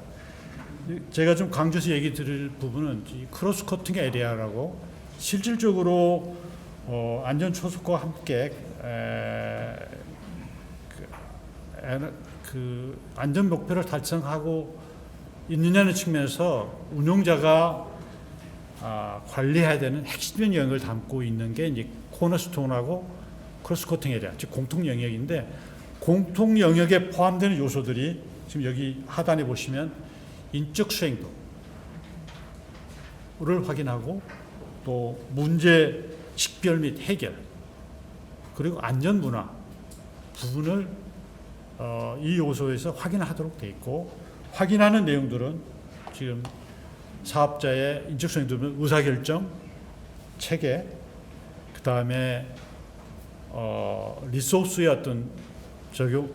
제가 좀 강조해서 얘기 드릴 부분은 이 크로스 커팅 에리아라고 실질적으로 안전 초석과 함께 그 안전 목표를 달성하고 있느냐는 측면에서 운용자가 관리해야 되는 핵심적인 영역을 담고 있는 게 이제 코너스톤하고 크로스 커팅 에리아, 즉 공통 영역인데 공통 영역에 포함되는 요소들이 지금 여기 하단에 보시면 인적 수행도를 확인하고 또 문제 식별 및 해결 그리고 안전 문화 부분을 이 요소에서 확인하도록 되어 있고 확인하는 내용들은 지금 사업자의 인적 수행도는 의사결정, 체계, 그 다음에 리소스의 어떤 적용,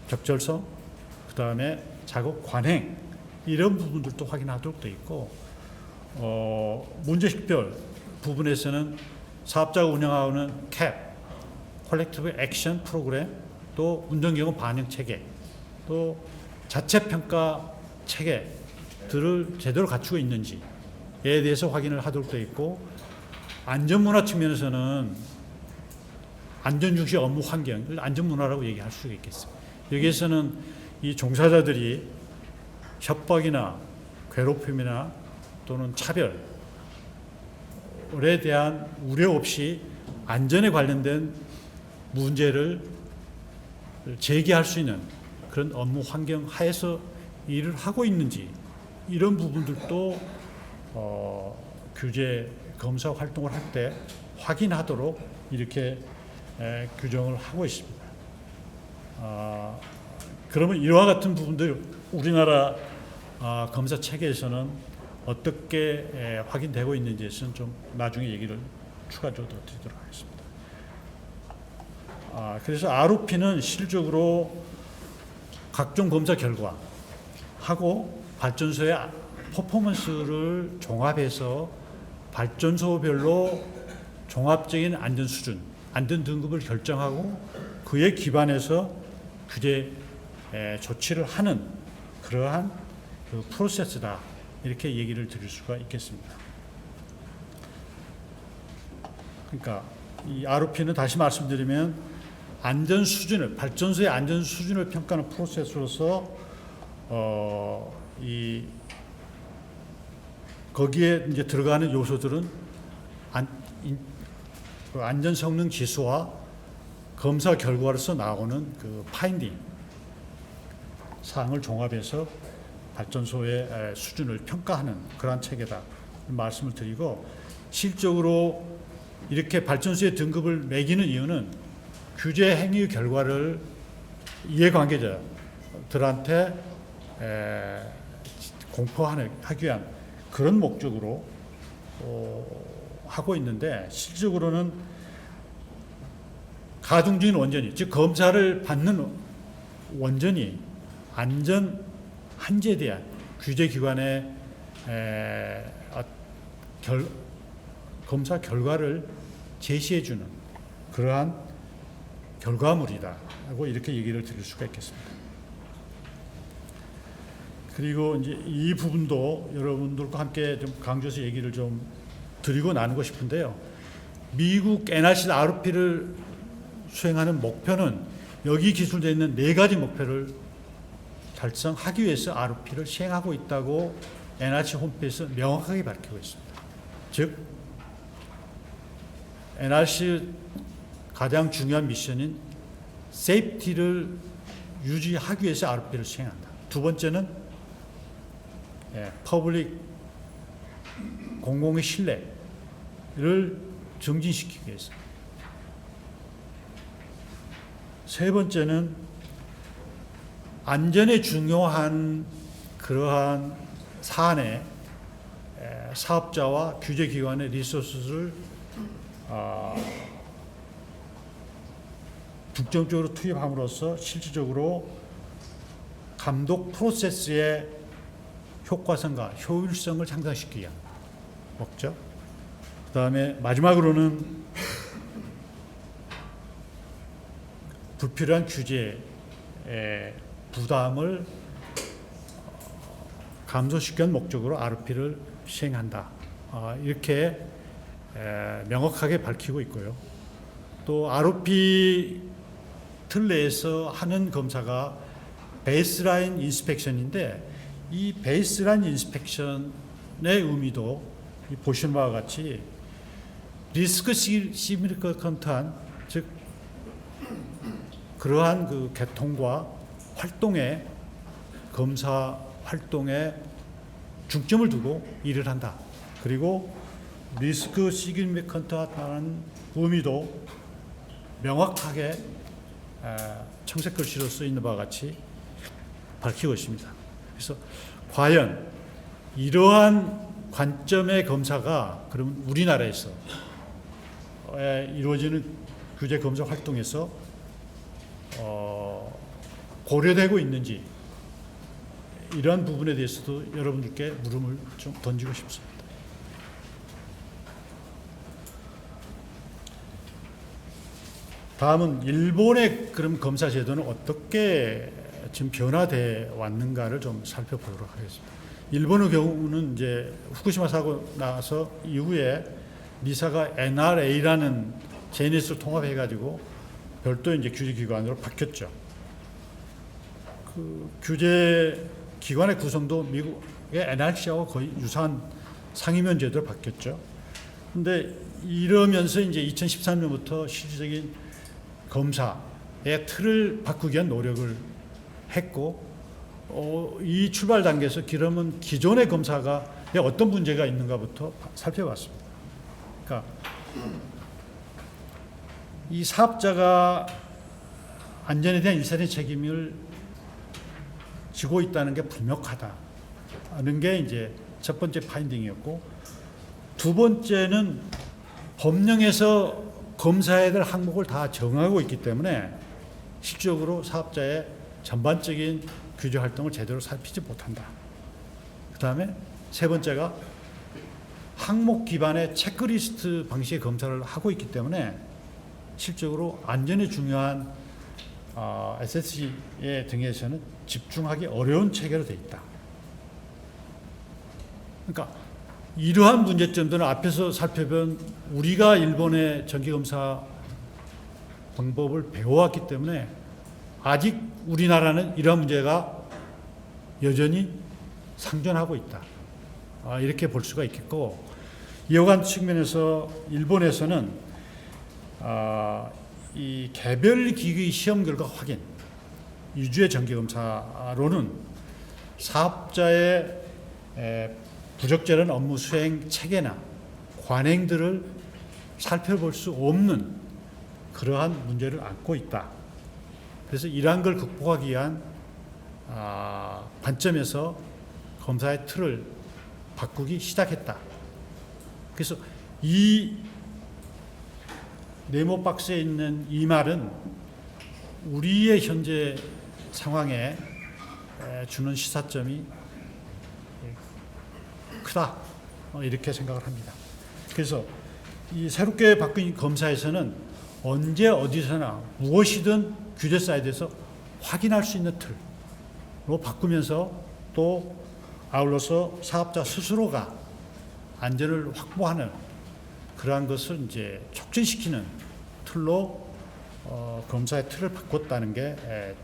적절성, 그 다음에 작업 관행 이런 부분들도 확인하도록 되어 있고 문제식별 부분에서는 사업자가 운영하는 CAP, 콜렉티브 액션 프로그램, 또 운전경험 반영 체계, 또 자체 평가 체계들을 제대로 갖추고 있는지에 대해서 확인을 하도록 되어 있고 안전문화 측면에서는 안전 중시 업무 환경을 안전문화라고 얘기할 수가 있겠습니다. 여기에서는 이 종사자들이 협박이나 괴롭힘이나 또는 차별에 대한 우려 없이 안전에 관련된 문제를 제기할 수 있는 그런 업무 환경 하에서 일을 하고 있는지 이런 부분들도 규제 검사 활동을 할 때 확인하도록 이렇게 규정을 하고 있습니다. 그러면 이와 같은 부분들 우리나라 검사 체계에서는 어떻게 확인되고 있는지에서는 좀 나중에 얘기를 추가적으로 드리도록 하겠습니다. 그래서 ROP는 실질적으로 각종 검사 결과하고 발전소의 퍼포먼스를 종합해서 발전소별로 종합적인 안전 수준, 안전 등급을 결정하고 그에 기반해서 규제 조치를 하는 그러한 그 프로세스다 이렇게 얘기를 드릴 수가 있겠습니다. 그러니까 이 ROP는 다시 말씀드리면 안전 수준을 발전소의 안전 수준을 평가하는 프로세스로서 거기에 이제 들어가는 요소들은 안전 성능 지수와 검사 결과로서 나오는 그 파인딩 사항을 종합해서 발전소의 수준을 평가하는 그러한 체계다 말씀을 드리고 실적으로 이렇게 발전소의 등급을 매기는 이유는 규제 행위 결과를 이해관계자들한테 공포하기 위한 그런 목적으로 하고 있는데 실질적으로는 가동 중인 원전이 즉 검사를 받는 원전이 안전 한제에 대한 규제기관의 검사 결과를 제시해주는 그러한 결과물이다라고 이렇게 얘기를 드릴 수가 있겠습니다. 그리고 이제 이 부분도 여러분들과 함께 좀 강조해서 얘기를 좀 드리고 나누고 싶은데요. 미국 NRC ROP를 수행하는 목표는 여기 기술되어 있는 4가지 목표를 달성하기 위해서 ROP를 시행하고 있다고 NRC 홈페이지에서 명확하게 밝히고 있습니다. 즉 NRC 가장 중요한 미션인 세이프티를 유지하기 위해서 ROP를 시행한다. 두 번째는 퍼블릭 공공의 신뢰 정진시키기 위해서. 세 번째는 안전에 중요한 그러한 사안에 사업자와 규제기관의 리소스를 중점적으로 투입함으로써 실질적으로 감독 프로세스의 효과성과 효율성을 향상시키기 위한 목적. 그 다음에 마지막으로는 불필요한 규제의 부담을 감소시키는 목적으로 RP를 시행한다. 이렇게 명확하게 밝히고 있고요. 또 ROP 틀 내에서 하는 검사가 베이스라인 인스펙션인데 이 베이스라인 인스펙션의 의미도 보시는 바와 같이 리스크 시그니컨트한, 즉 그러한 그 계통과 활동에, 검사 활동에 중점을 두고 일을 한다. 그리고 리스크 시그니컨트한 의미도 명확하게 청색 글씨로 쓰여 있는 바와 같이 밝히고 있습니다. 그래서 과연 이러한 관점의 검사가 그러면 우리나라에서 이루어지는 규제 검사 활동에서 고려되고 있는지, 이러한 부분에 대해서도 여러분들께 물음을 좀 던지고 싶습니다. 다음은 일본의 그럼 검사 제도는 어떻게 지금 변화돼 왔는가를 좀 살펴보도록 하겠습니다. 일본의 경우는 이제 후쿠시마 사고 나서 이후에 니사가 NRA라는 JNS를 통합해가지고 별도 이제 규제 기관으로 바뀌었죠. 그 규제 기관의 구성도 미국의 NRC하고 거의 유사한 상임위원 제도로 바뀌었죠. 근데 이러면서 이제 2013년부터 실질적인 검사의 틀을 바꾸기 위한 노력을 했고, 이 출발 단계에서 그러면 기존의 검사가 어떤 문제가 있는가부터 살펴봤습니다. 그러니까 이 사업자가 안전에 대한 일선의 책임을 지고 있다는 게 불명확하다는 게 이제 첫 번째 파인딩이었고, 두 번째는 법령에서 검사해야 될 항목을 다 정하고 있기 때문에 실질적으로 사업자의 전반적인 규제 활동을 제대로 살피지 못한다. 그 다음에 세 번째가 항목 기반의 체크리스트 방식의 검사를 하고 있기 때문에 실질적으로 안전에 중요한 SSG의 등에서는 집중하기 어려운 체계로 되어 있다. 그러니까 이러한 문제점들은 앞에서 살펴본 우리가 일본의 정기검사 방법을 배워왔기 때문에 아직 우리나라는 이러한 문제가 여전히 상존하고 있다. 이렇게 볼 수가 있겠고, 이와 같은 측면에서 일본에서는 이 개별 기기 시험 결과 확인, 유주의 정기검사로는 사업자의 부적절한 업무 수행 체계나 관행들을 살펴볼 수 없는 그러한 문제를 안고 있다. 그래서 이러한 걸 극복하기 위한 관점에서 검사의 틀을 바꾸기 시작했다. 그래서 이 네모 박스에 있는 이 말은 우리의 현재 상황에 주는 시사점이 크다, 이렇게 생각을 합니다. 그래서 이 새롭게 바뀐 검사에서는 언제 어디서나 무엇이든 규제 사이드에서 확인할 수 있는 틀로 바꾸면서 또 아울러서 사업자 스스로가 안전을 확보하는 그러한 것을 이제 촉진시키는 틀로 검사의 틀을 바꿨다는 게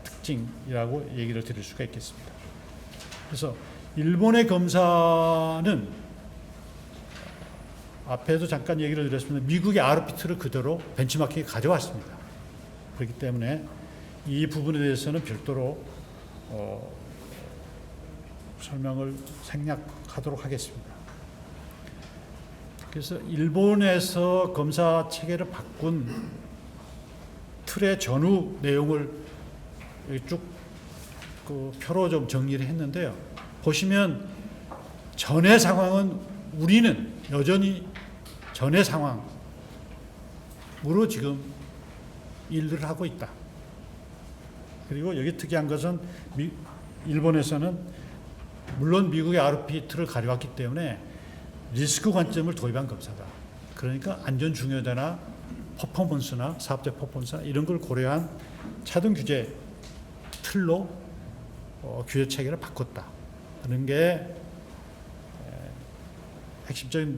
특징이라고 얘기를 드릴 수가 있겠습니다. 그래서 일본의 검사는 앞에도 잠깐 얘기를 드렸습니다. 미국의 RP 틀을 그대로 벤치마킹에 가져왔습니다. 그렇기 때문에 이 부분에 대해서는 별도로 설명을 생략하도록 하겠습니다. 그래서 일본에서 검사 체계를 바꾼 틀의 전후 내용을 여기 쭉 그 표로 좀 정리를 했는데요. 보시면 전의 상황은 우리는 여전히 전의 상황으로 지금 일을 하고 있다. 그리고 여기 특이한 것은 일본에서는 물론 미국의 RP 틀을 가져왔기 때문에 리스크 관점을 도입한 검사다. 그러니까 안전 중요도나 퍼포먼스나 사업자 퍼포먼스나 이런 걸 고려한 차등 규제 틀로 규제 체계를 바꿨다 하는 게 핵심적인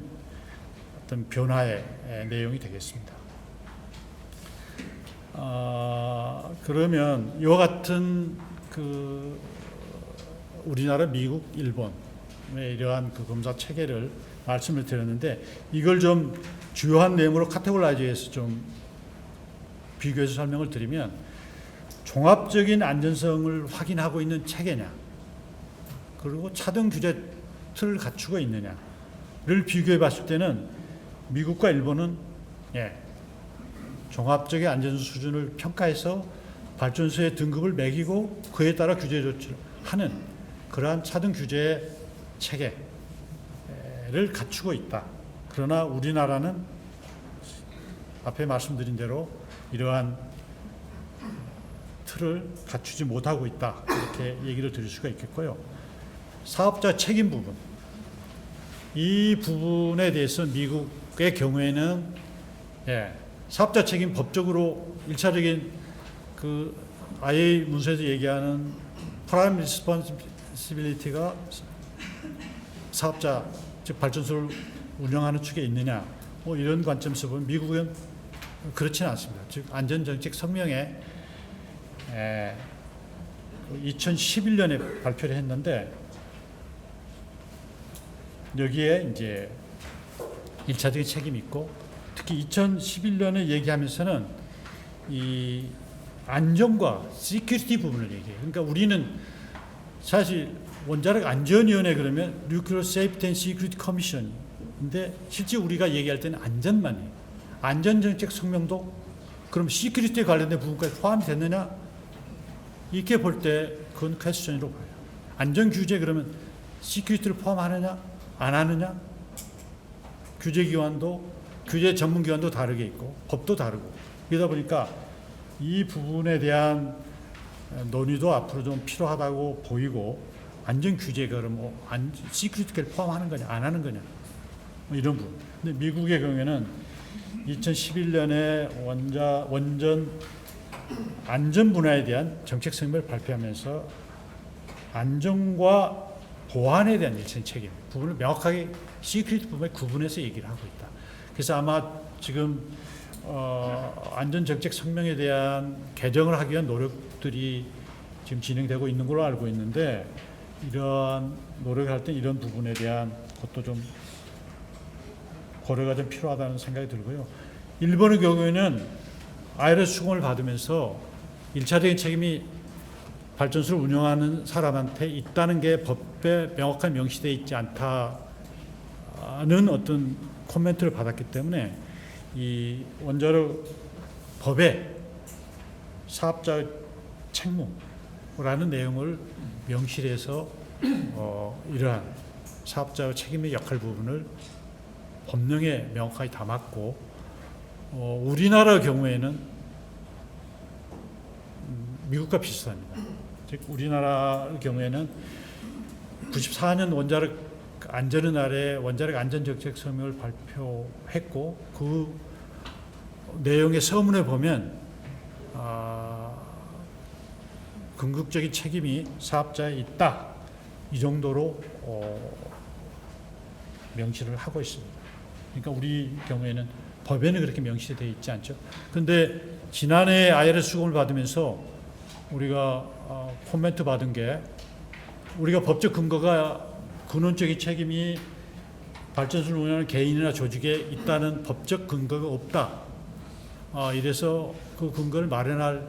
어떤 변화의 내용이 되겠습니다. 그러면 이와 같은 그 우리나라, 미국, 일본의 이러한 그 검사 체계를 말씀을 드렸는데 이걸 좀 주요한 내용으로 카테고라이즈해서 좀 비교해서 설명을 드리면 종합적인 안전성을 확인하고 있는 체계냐 그리고 차등 규제 틀을 갖추고 있느냐를 비교해 봤을 때는 미국과 일본은 종합적인 안전 수준을 평가해서 발전소의 등급을 매기고 그에 따라 규제 조치를 하는 그러한 차등 규제 체계를 갖추고 있다. 그러나 우리나라는 앞에 말씀드린 대로 이러한 틀을 갖추지 못하고 있다. 이렇게 얘기를 드릴 수가 있겠고요. 사업자 책임 부분. 이 부분에 대해서 미국의 경우에는 사업자 책임 법적으로 1차적인 그 IA 문서에서 얘기하는 프라임 리스폰시빌리티가 사업자 즉 발전소를 운영하는 축에 있느냐 뭐 이런 관점에서 보면 미국은 그렇지는 않습니다. 즉 안전정책 성명에 2011년에 발표를 했는데 여기에 이제 1차적인 책임이 있고 특히 2011년에 얘기하면서는 이 안전과 시큐리티 부분을 얘기해요. 그러니까 우리는 사실 원자력 안전위원회 그러면 Nuclear Safety and Security Commission인데 실제 우리가 얘기할 때는 안전만이에요. 안전정책 성명도 그럼 시큐리티에 관련된 부분까지 포함됐느냐? 이렇게 볼 때 그건 퀘스천으로 봐요. 안전규제 그러면 시큐리티를 포함하느냐 안 하느냐? 규제기관도 규제 전문기관도 다르게 있고 법도 다르고 그러다 보니까 이 부분에 대한 논의도 앞으로 좀 필요하다고 보이고 안전규제가 그럼 뭐 시큐리티를 포함하는 거냐 안 하는 거냐 뭐 이런 부분. 근데 미국의 경우에는 2011년에 원전 안전 분야에 대한 정책 성명을 발표하면서 안전과 보안에 대한 일체적 책임 부분을 명확하게 시큐리티 부분에 구분해서 얘기를 하고 있다. 그래서 아마 지금 안전 정책 성명에 대한 개정을 하기 위한 노력들이 지금 진행되고 있는 걸로 알고 있는데 이러한 노력을 할 때 이런 부분에 대한 것도 좀 고려가 좀 필요하다는 생각이 들고요. 일본의 경우에는 IRS 수공을 받으면서 1차적인 책임이 발전소를 운영하는 사람한테 있다는 게 법에 명확하게 명시되어 있지 않다는 어떤 코멘트를 받았기 때문에 이 원자력 법에 사업자 책무라는 내용을 명시해서 이러한 사업자 책임의 역할 부분을 법령에 명확하게 담았고 우리나라 경우에는 미국과 비슷합니다. 즉 우리나라 경우에는 94년 원자력 안전의 날에 원자력 안전정책 성명을 발표했고 그 내용의 서문에 보면 궁극적인 책임이 사업자에 있다 이 정도로 명시를 하고 있습니다. 그러니까 우리 경우에는 법에는 그렇게 명시되어 있지 않죠. 그런데 지난해 IRS 수공을 받으면서 우리가 코멘트 받은 게 우리가 법적 근거가 근원적인 책임이 발전소를 운영하는 개인이나 조직에 있다는 법적 근거가 없다. 이래서 그 근거를 마련할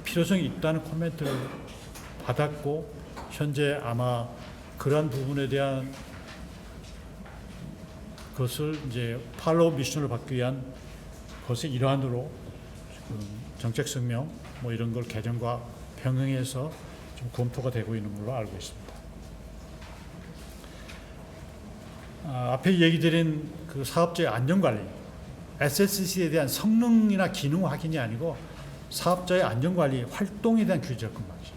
필요성이 있다는 코멘트를 받았고 현재 아마 그러한 부분에 대한 그것을 이제 팔로우 미션을 받기 위한 것의 일환으로 지금 정책 성명 뭐 이런 걸 개정과 병행해서 좀 검토가 되고 있는 걸로 알고 있습니다. 앞에 얘기 드린 그 사업자의 안전관리, SSC에 대한 성능이나 기능 확인이 아니고 사업자의 안전관리 활동에 대한 규제였건 말이죠.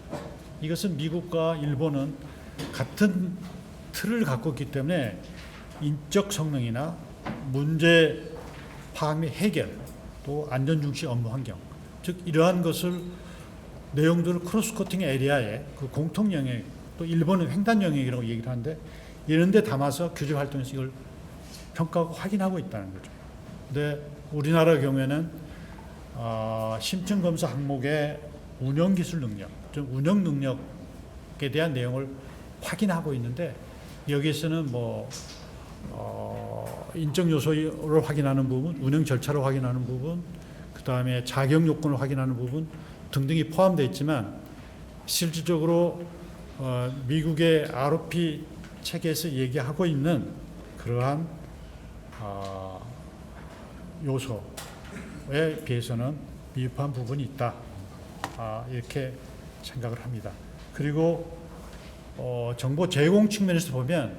이것은 미국과 일본은 같은 틀을 갖고 있기 때문에 인적 성능이나 문제 파악 및 해결, 또 안전 중시 업무 환경, 즉 이러한 것을 내용들을 크로스 코팅 에리아의 그 공통 영역, 또 일본은 횡단 영역이라고 얘기를 하는데 이런 데 담아서 규제 활동에서 이걸 평가하고 확인하고 있다는 거죠. 근데 우리나라 경우에는 심층 검사 항목의 운영 기술 능력, 좀 운영 능력에 대한 내용을 확인하고 있는데 여기에서는 뭐 인적 요소를 확인하는 부분, 운영 절차를 확인하는 부분, 그 다음에 자격 요건을 확인하는 부분 등등이 포함되어 있지만 실질적으로 미국의 ROP 체계에서 얘기하고 있는 그러한 요소에 비해서는 미흡한 부분이 있다. 이렇게 생각을 합니다. 그리고 정보 제공 측면에서 보면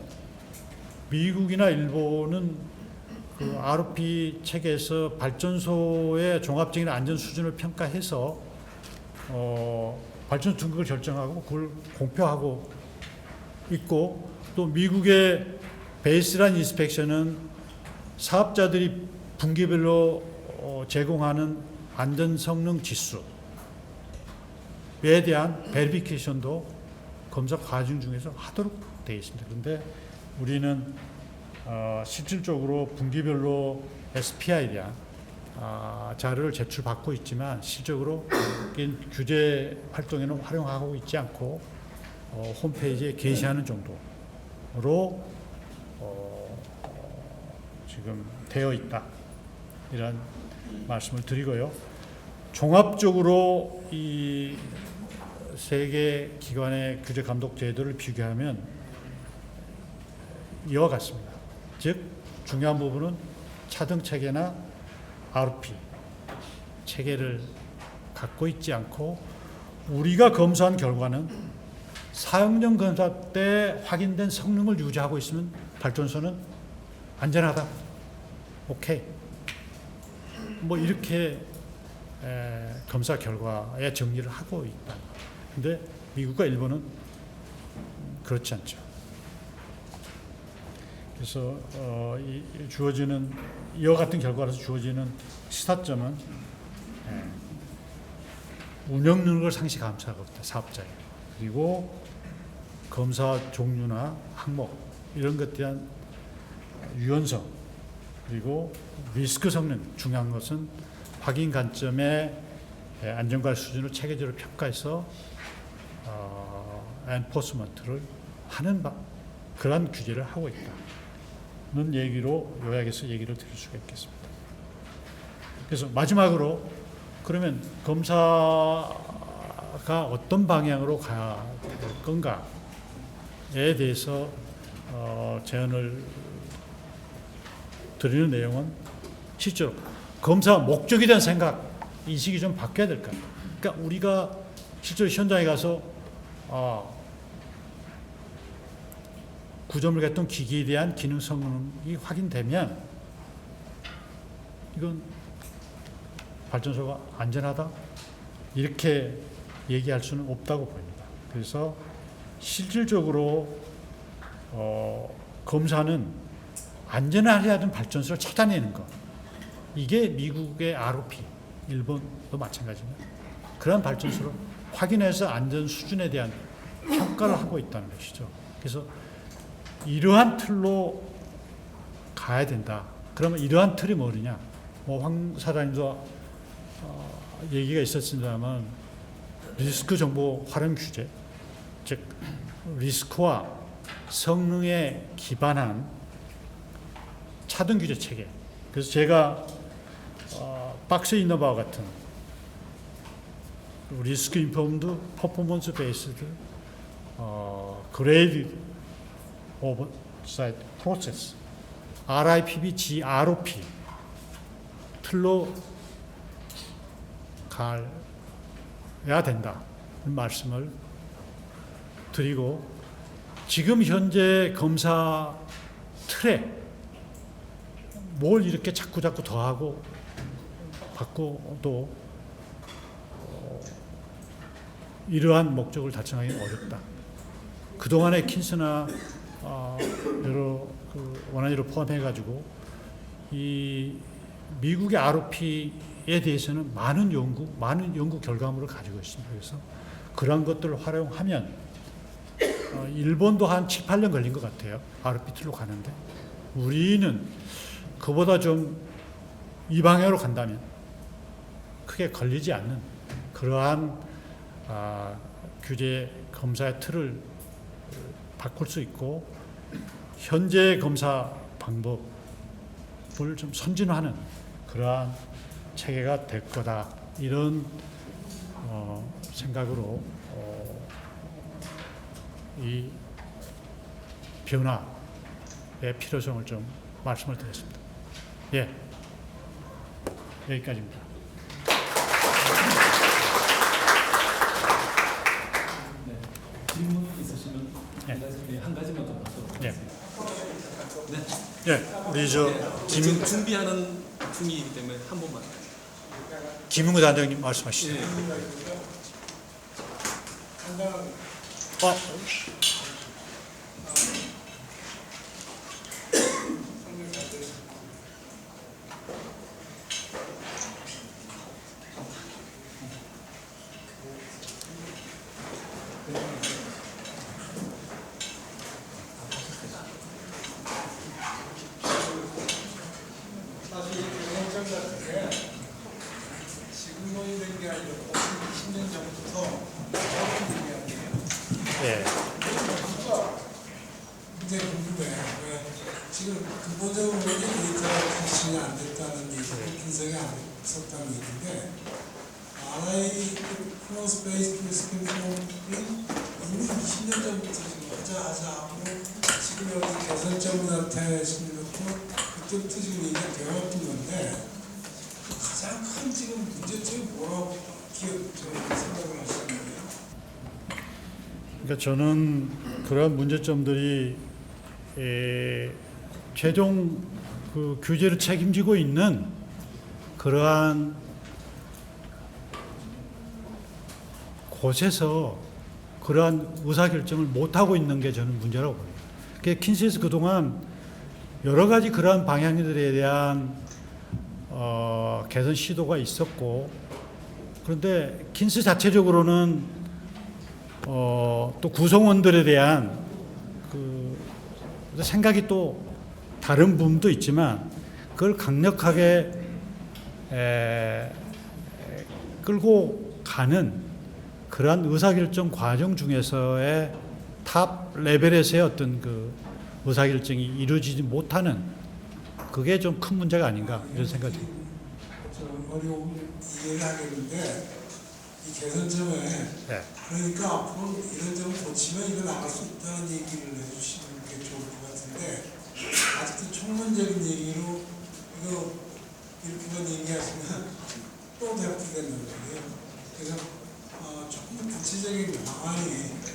미국이나 일본은 그 ROP 체계에서 발전소의 종합적인 안전 수준을 평가해서 발전소 등급을 결정하고 그걸 공표하고 있고 또 미국의 베이스라인 인스펙션은 사업자들이 분기별로 제공하는 안전 성능 지수에 대한 베리피케이션도 검사 과정 중에서 하도록 되어 있습니다. 그런데 우리는 실질적으로 분기별로 SPI에 대한 자료를 제출받고 있지만 실적으로 규제 활동에는 활용하고 있지 않고 홈페이지에 게시하는 정도로 지금 되어 있다. 이런 말씀을 드리고요. 종합적으로 이 세계 기관의 규제 감독 제도를 비교하면 이와 같습니다. 즉 중요한 부분은 차등 체계나 RP 체계를 갖고 있지 않고 우리가 검사한 결과는 사용전 검사 때 확인된 성능을 유지하고 있으면 발전소는 안전하다. 오케이. 뭐 이렇게 검사 결과에 정리를 하고 있다. 근데 미국과 일본은 그렇지 않죠. 그래서 주어지는 이와 같은 결과라서 주어지는 시사점은 운영 능력을 상시 감사하고 있다. 사업자에. 그리고 검사 종류나 항목 이런 것에 대한 유연성 그리고 리스크 성능 중요한 것은 확인 관점의 안전관리 수준을 체계적으로 평가해서 엔포스먼트를 하는 그러한 규제를 하고 있다는 얘기로 요약해서 얘기를 드릴 수가 있겠습니다. 그래서 마지막으로 그러면 검사가 어떤 방향으로 가야 될 건가에 대해서 제안을 드리는 내용은 실제로 검사 목적에 대한 생각, 인식이 좀 바뀌어야 될 거예요. 그러니까 우리가 실제로 현장에 가서 구조물 같은 기기에 대한 기능 성능이 확인되면 이건 발전소가 안전하다 이렇게 얘기할 수는 없다고 보입니다. 그래서 실질적으로 검사는 안전하게 하던 발전소를 찾아내는 것 이게 미국의 ROP, 일본도 마찬가지입니다. 그런 발전소를 확인해서 안전 수준에 대한 평가를 하고 있다는 것이죠. 그래서 이러한 틀로 가야 된다. 그러면 이러한 틀이 뭐냐? 뭐 황 사장님도 얘기가 있었습니다만 리스크 정보 활용 규제, 즉 리스크와 성능에 기반한 차등 규제 체계. 그래서 제가 박스에 있는 바와 같은 리스크 인포먼드 퍼포먼스 베이스드 그레이드 오버사이트 프로세스 RIPB, GROP 틀로 가야 된다 말씀을 드리고, 지금 현재 검사 틀에 뭘 이렇게 자꾸 더하고 바꿔도 이러한 목적을 달성하기 어렵다. 그동안의 킨스나 여러 원안위를 포함해가지고 이 미국의 ROP에 대해서는 많은 연구 결과물을 가지고 있습니다. 그래서 그러한 것들을 활용하면 일본도 한 7, 8년 걸린 것 같아요. ROP 틀로 가는데 우리는 그보다 좀 이 방향으로 간다면 크게 걸리지 않는 그러한 규제 검사의 틀을 바꿀 수 있고, 현재 검사 방법을 좀 선진화하는 그러한 체계가 될 거다, 이런 생각으로 이 변화의 필요성을 좀 말씀을 드렸습니다. 예, 여기까지입니다. 네. 질문 있으시면 네. 한 가지만 더 받도록 예, 하겠습니다. 예, 우리 저 지금 준비하는 중이기 때문에 한 번만. 김은구 단장님 말씀하시죠. 예. 사실 개선점 같은 게 지금 논의된 게 아니고 10년 전부터 이야기예요. 예, 굉장히 궁금해. 왜 지금 근본적으로 왜 데이터가 개선이 안 됐다는 얘기, 분석이 안 됐었다는 얘기인데, RI 크로스 베이스 리스크 인폼이 이미 20년 전부터 지금 하자 하고, 지금 여기 개선점을 나타내시는 것도 그때부터 지금 얘기가 되었던 건데, 가장 큰 지금 문제점이 뭐라고 생각을 하시는 거예요? 그러니까 저는 그러한 문제점들이 최종 그 규제를 책임지고 있는 그러한 곳에서 그러한 의사결정을 못하고 있는 게 저는 문제라고 봅니다. 그러니까 킨스에서 그동안 여러 가지 그러한 방향들에 대한 개선 시도가 있었고, 그런데 킨스 자체적으로는 또 구성원들에 대한 그 생각이 또 다른 부분도 있지만, 그걸 강력하게 끌고 가는 그러한 의사결정 과정 중에서의 탑 레벨에서의 어떤 그 의사결정이 이루어지지 못하는, 그게 좀 큰 문제가 아닌가 이런 생각이 듭니다. 좀 어려운 이해를 하겠는데, 이 개선점에 네. 그러니까 앞으로 이런 점을 고치면 이거 나갈 수 있다는 얘기를 해주시는 게 좋을 것 같은데, 아직도 총론적인 얘기로 이거 이렇게만 얘기하시면 또 대폭된다는 거예요. 그래서 조금 더 구체적인 방안이,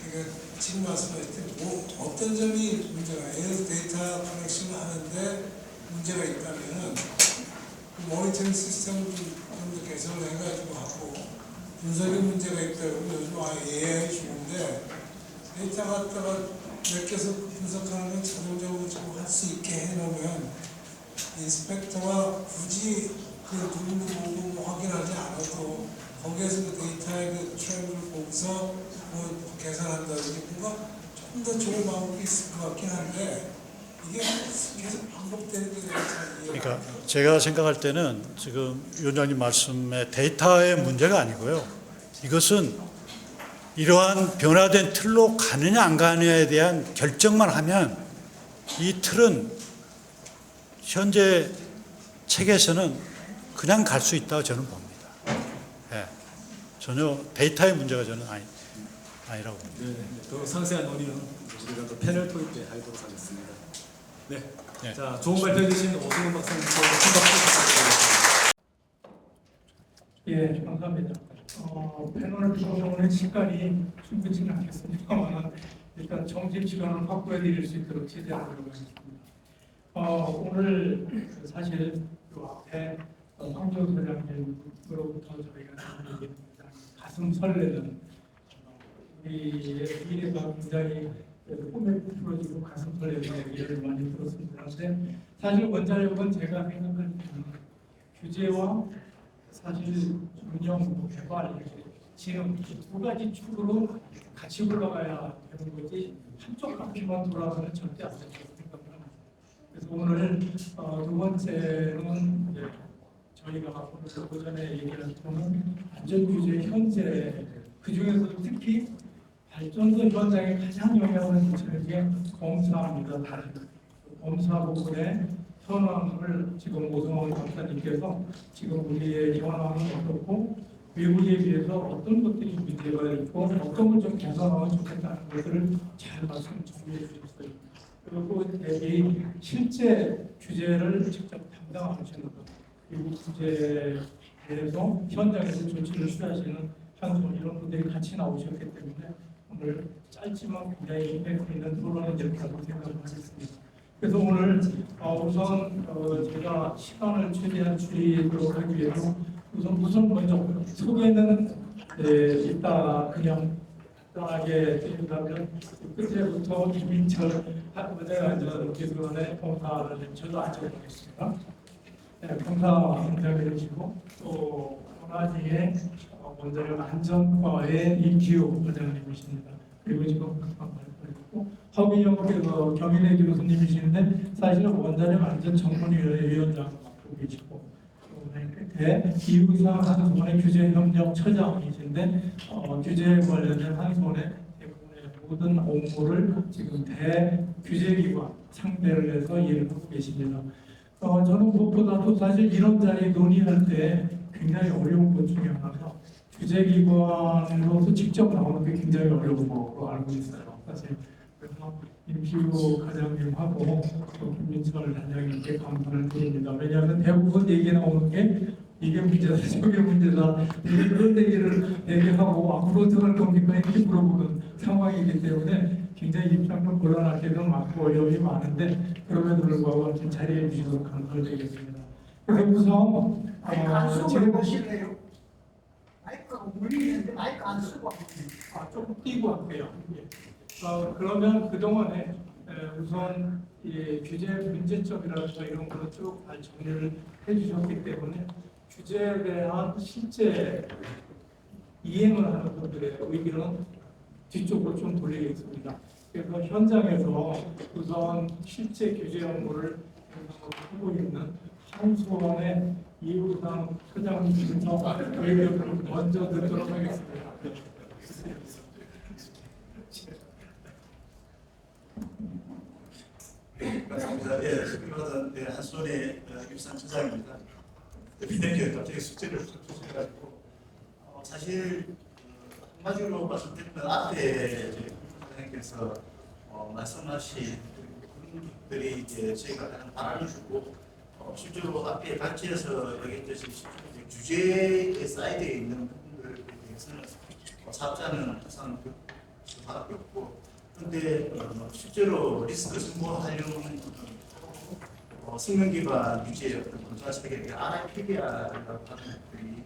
그러니까 지금 말씀하실 때 뭐 어떤 점이 문제가, 예를 들어 데이터 커넥션을 하는데 문제가 있다면은 그 모니터링 시스템을 좀 더 개선을 해가지고 하고, 분석에 문제가 있다고 요즘 AI 좋은데 데이터 갖다가 몇 개서 분석하는 건 자동적으로 좀 할 수 있게 해놓으면 인스펙터가 굳이 그 누르고 확인하지 않아도 거기에서 그 데이터의 그 트렌드를 보고서 뭐 계산한다든지 뭔가 조금 더 좋은 방법이 있을 것 같긴 한데, 이게 계속 반복되는 게 잘 이해가 그러니까 제가 생각할 때는 지금 위원장님 말씀에 데이터의 문제가 아니고요. 이것은 이러한 변화된 틀로 가느냐 안 가느냐에 대한 결정만 하면 이 틀은 현재 체계에서는 그냥 갈 수 있다고 저는 봅니다. 예. 전혀 데이터의 문제가 저는 아니라고 봅니다. 네, 또 상세한 논의는 우리가 또 패널 토의 때 하도록 하겠습니다. 네. 네. 자, 좋은 발표 해주신 오승훈 박사님, 큰 박수 부탁드립니다. 예, 감사합니다. 패널 구성의 시간이 충분치는 않겠습니다만 일단 정식 시간을 확보해 드릴 수 있도록 최대한 노력하겠습니다. 오늘 사실 그 앞에 황교 소장님으로부터 저희가 듣는 얘기는 가슴 설레는 우리의 미래가 굉장히 꿈에 부풀어지고 가슴 설레는 얘기를 많이 들었습니다. 그런데 사실 원자력은 제가 생각할 때는 규제와 사실 운영, 개발, 지금 두 가지 축으로 같이 올라가야 되는 거지 한쪽 바퀴만 돌아가면 절대 안 된다고 생각합니다. 그래서 오늘 두 번째는 이제 저희가 오늘 오전에 얘기한 거는 안전규제 현재 그 중에서도 특히 발전소 현장에 가장 영향을 미치는 게 검사입니다. 검사 부분에 현황을 지금 오승원 박사님께서 지금 우리의 현황은 어떻고 외국에 비해서 어떤 것들이 문제가 있고 어떤 걸 좀 개선하면 좋겠다는 것을 잘 말씀 정리해 주셨어요. 그리고 대비 실제 규제를 직접 담당하시는 것 그리고 규제에 대해서 현장에서 조치를 취하시는 한손 이런 분들이 같이 나오셨기 때문에 오늘 짧지만 굉장히 임팩트 있는 토론이 될 거라고 생각하겠습니다. 그래서 오늘 우선 제가 시간을 최대한 줄이도록 하기 위해서 우선 먼저 소개는 이따 그냥 간단하게 드린다면 끝에부터 이민철 의대가 기술원의 봉사를 저도 앉아보겠습니다. 봉사 인터뷰 해주시고 또 하나지의 원자력 안전과의 이기우 원장님이십니다. 그리고 지금 발표했고 허균영 경인의 교수님이시는데 사실은 원자력 안전 전문위원회 위원장 맡고 계시고 끝에 이우상 한손의 규제협력처장이신데 규제에 관련된 한손의 대부분의 모든 업무를 지금 대규제기관 상대를 해서 일을 하고 계십니다. 저는 무엇보다도 사실 이런 자리 논의할 때 굉장히 어려운 것 중에 하나가 규제기관으로서 직접 나오는 게 굉장히 어려운 거로 알고 있어요. 사실 그래서 임시우 과장님하고 또 김민철 단장님께 감사를 드립니다. 왜냐하면 대부분 얘기 나오는 게 이게 문제다, 저게 문제다, 그런 얘기를 얘기하고 앞으로 어떻게 할 겁니까? 이렇게 물어보는 상황이기 때문에 굉장히 입장도 곤란할 때는 많고 어려움이 많은데 그럼에도 불구하고 이렇게 자리해 주셔서 감사드리겠습니다. 그래서 우선 안 쓰고 지금 보시네요. 마이크가 물리는데 마이크 안 쓰고 조금 띄고 할게요. 예. 그러면 그동안에 우선 규제 문제점이라든가 이런 거를 쭉 잘 정리를 해주셨기 때문에 규제에 대한 실제 이행을 하는 분들의 의견은 뒤쪽으로 좀 돌리겠습니다. 그래서 현장에서 우선 실제 규제 업무를 하고 있는 한수원의 이우상科장님께서 의견을 먼저 듣도록 하겠습니다. 감사합니다. 그러면 한손의 유산 처장입니다. 대표님께 갑자기 숙제를 주셔가지고 사실 한마디로 말씀드리면 앞에 대표님께서 말씀하신 그런 것들이 이제 저희가 가장 바람을 주고 실제로 앞에 발제에서 얘기했듯이 규제의 사이드에 있는 부분들에 대해서는 사업자는 항상 그 수밖에 없고 그런데 실제로 리스크 승부하려는 승용기반 유지의 어떤 검사 체계, RIPBR이라고 하는 것들이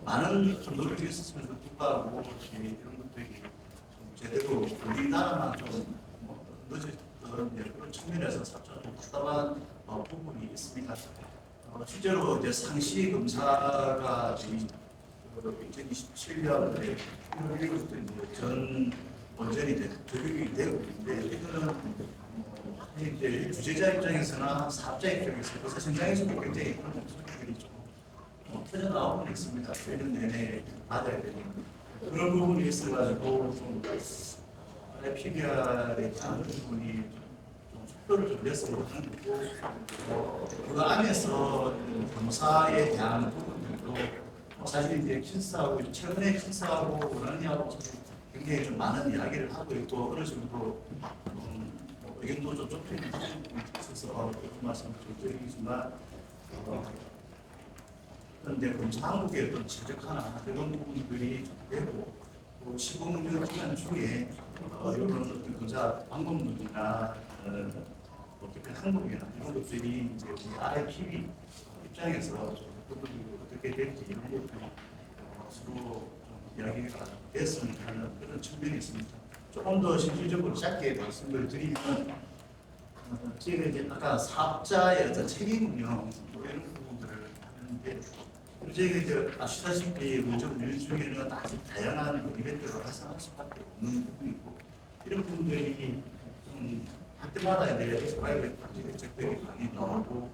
많은 노력이 있었음에도 불구하고 이런 것들이 좀 제대로 우리나라만 좀 늦었던 그런 측면에서 사업자가 좀 답답한 부분이 있습니다. 실제로 이제 상시 검사가 2027년에 1월부터 이제 전 원전이 적용이 되고 있는데 이거는 이제 주재자 입장에서나 사업자 입장에서 그 현장에서도 굉장히 그런 목소리들이 좀 터져 나오고 있습니다. 1년 내내 받아야 되는 그런 부분이 있어가지고 좀 PBR에 대한 부분이 좀 속도를 좀 냈으면 하는 거고 그 안에서 검사에 대한 부분들도 사실 이제 킨스하고 최근에 킨스하고 원안이하고 굉장히 좀 많은 이야기를 하고 있고 어느 정도 의견도 좀 좁혀 있어서 그 말씀을 좀 드리지만 그런데 검사한국의 어떤 최적화나 이런 부분들이 되고 또 시공령 기간 중에 이런 어떤 검사 방법론이나 어떻게 한국이나 이런 것들이 이제 우리 RIPB 입장에서 좀 어떻게 될지 이런 것들이 서로 좀 이야기가 됐으면 하는 그런 측면이 있습니다. 조금 더 실질적으로 짧게 말씀을 드리면 지금 이제 아까 사업자의 어떤 책임 운영 이런 부분들을 하는데 저희가 이제 아시다시피 문적 운영 중에는 아주 다양한 이벤트를 활성화할 수밖에 없는 부분이고 이런 부분들이 좀 할 때마다 이제 프라이빗 대책들이 많이 나오고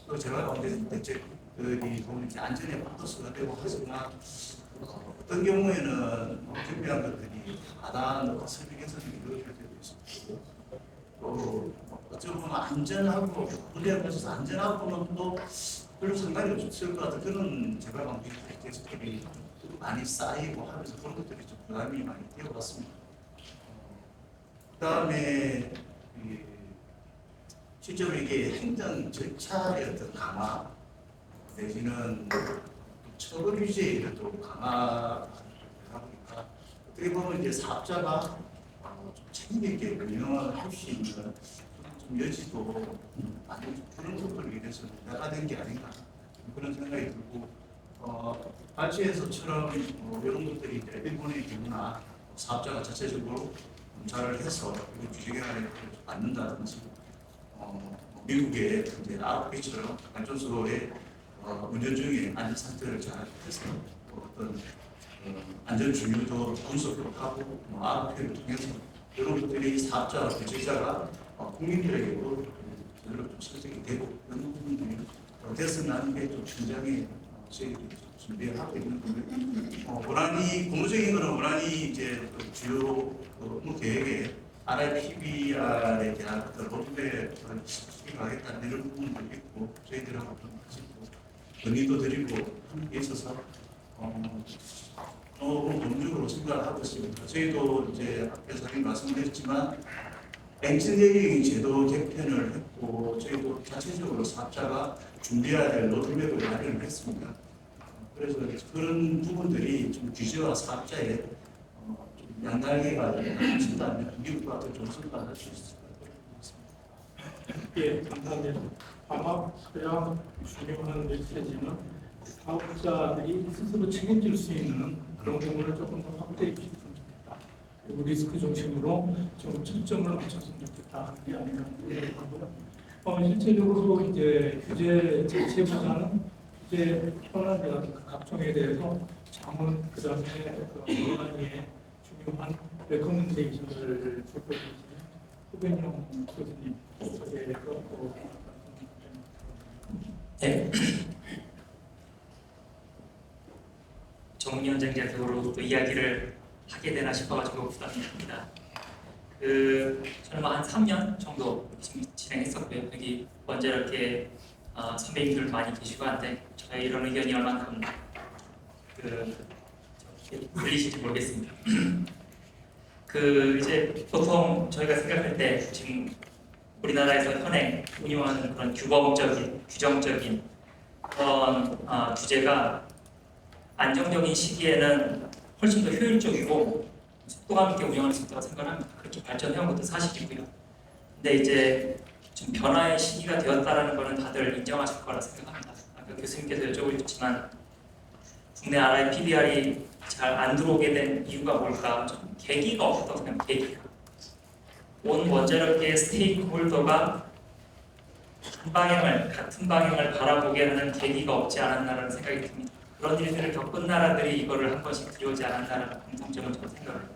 또 제가 가운데 대책들이 보면 이제 안전에 포커스가 되고 하지만 어떤 경우에는 준비한 것들이 과다한 설비 개선이 이루어질 때도 있었고 또 어찌 보면 안전하고 문제가 있어서 안전하고는 또 별로 상관이 없을 것 같은 그런 제가 관계 대책들이 많이 쌓이고 하면서 그런 것들이 좀 부담이 많이 되어왔습니다. 그다음에 실제로 이게 행정 절차의 어떤 강화 내지는 처벌 유지에 또 강화하다 보니까 어떻게 보면 이제 사업자가 좀 책임 있게 운영을 할 수 있는 좀 여지도 많이 그런 것들에 대해서 나가는 게 아닌가 그런 생각이 들고 발치에서처럼 이런 것들이 이제 일본의 경우나 사업자가 자체적으로 검사를 해서 규제관에 맞는다든지 미국의 이제 RFP처럼 발전소의 운전 중에 안전 상태를 잘 해서 어떤 안전 중요도 분석을 하고 RFP를 통해서 이런 것들이 사업자와 규제자가 국민들에게도 제대로 좀 설득이 되고 이런 부분들이 됐으면 하는 게 좀 굉장히 저희들이 준비를 하고 있는 건데 원안이 공무적인 거는 원안이 이제 주요 업무 계획에 RIPBR에 대한 어떤 로드맵을 수립하겠다는 이런 부분도 있고 저희들하고 좀 같이 건의도 드리고 함께 있어서 본적으로 생각을 하고 있습니다. 저희도 이제 앞에서 말씀드렸지만 엔지니어링 제도 개편을 했고 저희도 자체적으로 사업자가 준비해야 될 로드맵을 마련을 했습니다. 그래서 그런 부분들이 좀 규제와 사업자의 좀 양날개가 친다면 미국과 더 좋은 성과를 낼수 있을 것 같습니다. 예, 감사합니다. 방학이랑 중요한 메시지는 사업자들이 스스로 책임질 수 있는 그런 부분을 조금 더 확대해 주셨으면 좋겠다. 그리고 리스크 중심으로 좀 초점을 맞췄으면 좋겠다 하는 게 아닌가 생각하고요. 실제적으로 이제 규제 제시보다는 규제 현안이라든가 각종에 대해서 자문 그다음에 논란의 중요한 레커멘데이션을 줄 것이지 후배님 교수님 저에 대해서 또 네. 정위원장님께서 또 이야기를 하게 되나 싶어가지고 부담이 듭니다. 저는 한 3년 정도 진행했었고요. 여기 먼저 이렇게 선배님들 많이 계시고 한데 저의 이런 의견이 얼만큼 들리실지 모르겠습니다. 이제 보통 저희가 생각할 때 지금 우리나라에서 현행 운영하는 그런 규정적인 그런 규제가 안정적인 시기에는 훨씬 더 효율적이고 속도감 있게 운영할 수 있다고 생각합니다. 그렇게 발전해온 것도 사실이고요. 근데 이제 좀 변화의 시기가 되었다라는 것은 다들 인정하실 거라 생각합니다. 아까 교수님께서 여쭤보셨지만 국내 RIPBR이 잘 안 들어오게 된 이유가 뭘까? 좀 계기가 없었다고 생각합니다. 계기가. 온 원자력계 스테이크홀더가 같은 방향을 바라보게 하는 계기가 없지 않았나라는 생각이 듭니다. 그런 일들을 겪은 나라들이 이거를 한 번씩 들여오지 않았나라는 공통점을 저는 생각합니다.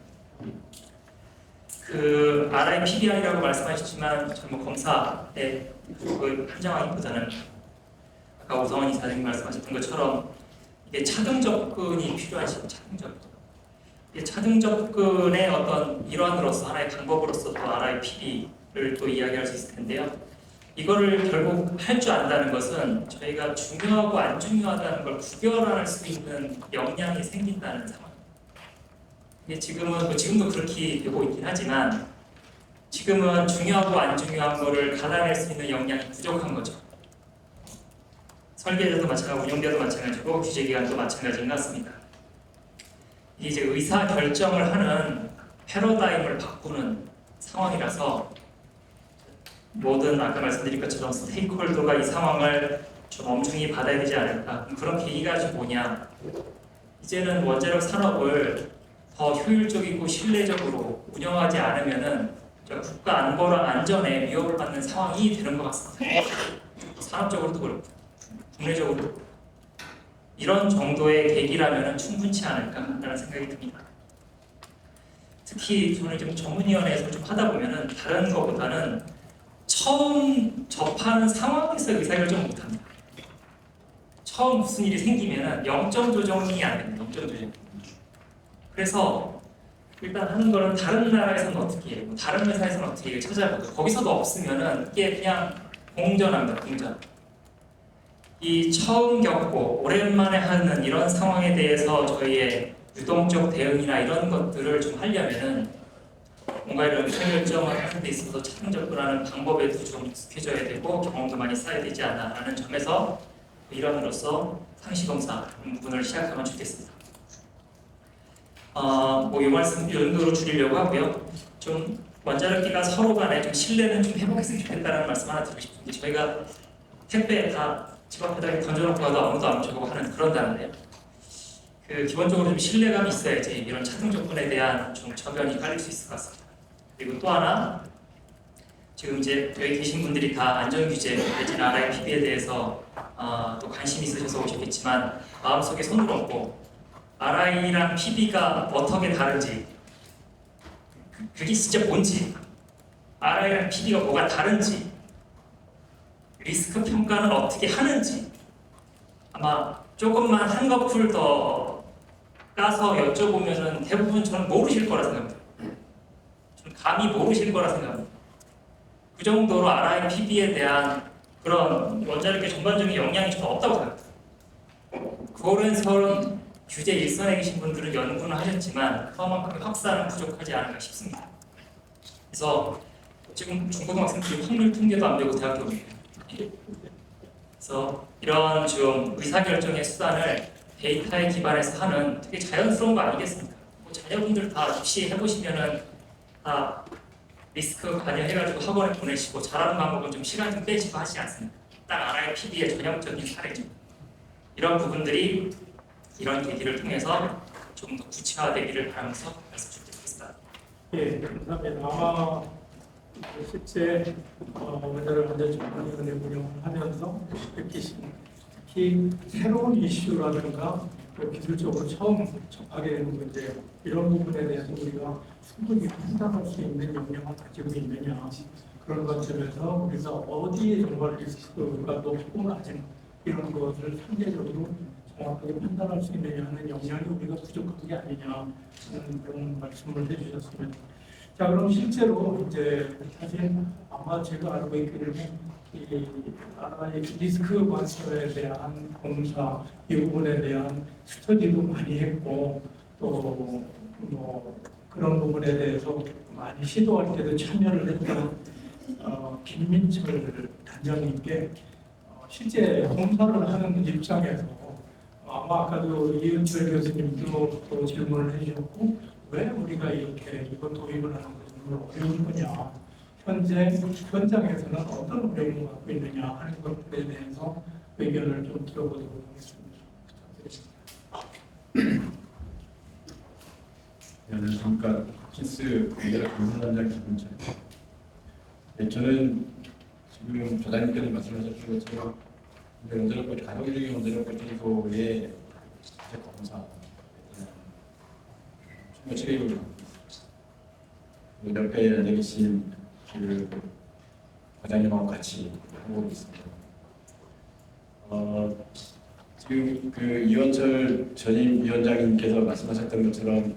RIPBR이라고 말씀하셨지만 저는 검사에 한정하기보다는 아까 오성원 이사장님 말씀하셨던 것처럼 이게 차등 접근이 필요한 시점, 차등 접근의 어떤 일환으로서 하나의 방법으로서 또 RIPB를 또 이야기할 수 있을 텐데요. 이거를 결국 할 줄 안다는 것은 저희가 중요하고 안 중요하다는 걸 구별할 수 있는 역량이 생긴다는 상황입니다. 이게 지금도 그렇게 되고 있긴 하지만 지금은 중요하고 안 중요한 거를 갈라낼 수 있는 역량이 부족한 거죠. 설계자도 마찬가지고 운영자도 마찬가지고 규제기관도 마찬가지인 것 같습니다. 이제 의사 결정을 하는 패러다임을 바꾸는 상황이라서 모든 아까 말씀드린 것처럼 스테이크홀더가 이 상황을 좀 엄중히 받아야 되지 않을까. 그런 계기가 좀 뭐냐. 이제는 원자력 산업을 더 효율적이고 신뢰적으로 운영하지 않으면은 국가 안보랑 안전에 위협을 받는 상황이 되는 것 같습니다. 산업적으로도 그렇고 국내적으로도 그렇고. 이런 정도의 계기라면 충분치 않을까라는 생각이 듭니다. 특히 저는 좀 전문위원회에서 좀 하다 보면은 다른 것보다는 처음 접하는 상황에서 의사결정 못합니다. 처음 무슨 일이 생기면은 0점 조정이 안 됩니다. 0점 조정. 그래서 일단 하는 거는 다른 나라에서는 어떻게 해요? 다른 회사에서는 어떻게 해요? 찾아보고 거기서도 없으면은 이게 그냥 공전합니다. 공전. 이 처음 겪고 오랜만에 하는 이런 상황에 대해서 저희의 유동적 대응이나 이런 것들을 좀 하려면은 뭔가 이런 의사결정을 하는 데 있어서 차등 접근하는 방법에도 좀 익숙해져야 되고 경험도 많이 쌓여야 되지 않나라는 점에서 일환으로서 상시검사 부분을 시작하면 좋겠습니다. 이 말씀 이 정도로 줄이려고 하고요. 좀 원자력기가 서로 간에 좀 신뢰는 좀 회복했으면 좋겠다는 말씀 하나 드리고 싶은데 저희가 택배 다 집 앞에다 던져놓고 가도 아무도 안 주고 하는 그런 다는데요. 기본적으로 좀 신뢰감이 있어야지 이런 차등 접근에 대한 좀 저변이 깔릴 수 있을 것 같습니다. 그리고 또 하나 지금 이제 여기 계신 분들이 다 안전규제 내지는 RIPB에 대해서 또 관심이 있으셔서 오셨겠지만 마음속에 손을 얹고 RI랑 PB가 어떻게 다른지 그게 진짜 뭔지 RI랑 PB가 뭐가 다른지 리스크 평가는 어떻게 하는지 아마 조금만 한꺼풀 더 까서 여쭤보면은 대부분 저는 모르실 거라 생각합니다. 좀 감히 모르실 거라 생각합니다. 그 정도로 RIPB에 대한 그런 원자력의 전반적인 영향이 좀 없다고 생각합니다. 그거는 규제 일선에 계신 분들은 연구는 하셨지만 그만큼의 확산은 부족하지 않을까 싶습니다. 그래서 지금 중고등학생들이 확률 통계도 안 되고 대학교 옵니다. 그래서 이런 좀 의사결정의 수단을 데이터에 기반해서 하는 되게 자연스러운 거 아니겠습니까? 자녀분들 다 입시 해보시면은 다 리스크 관여해가지고 학원에 보내시고 잘하는 방법은 좀 시간 좀 빼시고 하지 않습니까? 딱 RIPB의 전형적인 사례죠. 이런 부분들이 이런 계기를 통해서 좀 더 구체화되기를 바라면서 말씀 드리겠습니다. 예, 감사합니다. 아마 실제 원자력 안전정보위원회 운영을 하면서 느끼신 특히 새로운 이슈라든가 기술적으로 처음 접하게 되는 문제 이런 부분에 대해서 우리가 충분히 판단할 수 있는 역량을 가지고 있느냐 그런 관점에서 우리가 어디에 정말 리스크가 높고 낮은 이런 것을 상대적으로 정확하게 판단할 수 있느냐는 역량이 우리가 부족한 게 아니냐 하는 그런 말씀을 해주셨습니다. 자, 그럼 실제로 이제 사실 아마 제가 알고 있기를 이 리스크 관찰에 대한 공사 이 부분에 대한 스터디도 많이 했고 또 뭐 그런 부분에 대해서 많이 시도할 때도 참여를 했던 김민철 단장님께 실제 공사를 하는 입장에서 아마 아까도 이은철 교수님도 또 질문을 해주셨고 왜 우리가 이렇게 이거 도입을 하는 것은 어려운 거냐 현재 현장에서는 어떤 어려움을 갖고 있느냐 하는 것들에 대해서 의견을 좀 들어보도록 하겠습니다. 부탁드립니다. 안녕하십니까. 키스 원자력 공사단장 김민철입니다. 네, 저는 지금 조장님께서 말씀하셨던 것처럼 원자력 가정적인 원자력 발전소의 검사 총무 책임을 갖고 있습니다. 옆에 앉아 계신 그 과장님하고 같이 하고 있습니다. 지금 그 이원철 전임 위원장님께서 말씀하셨던 것처럼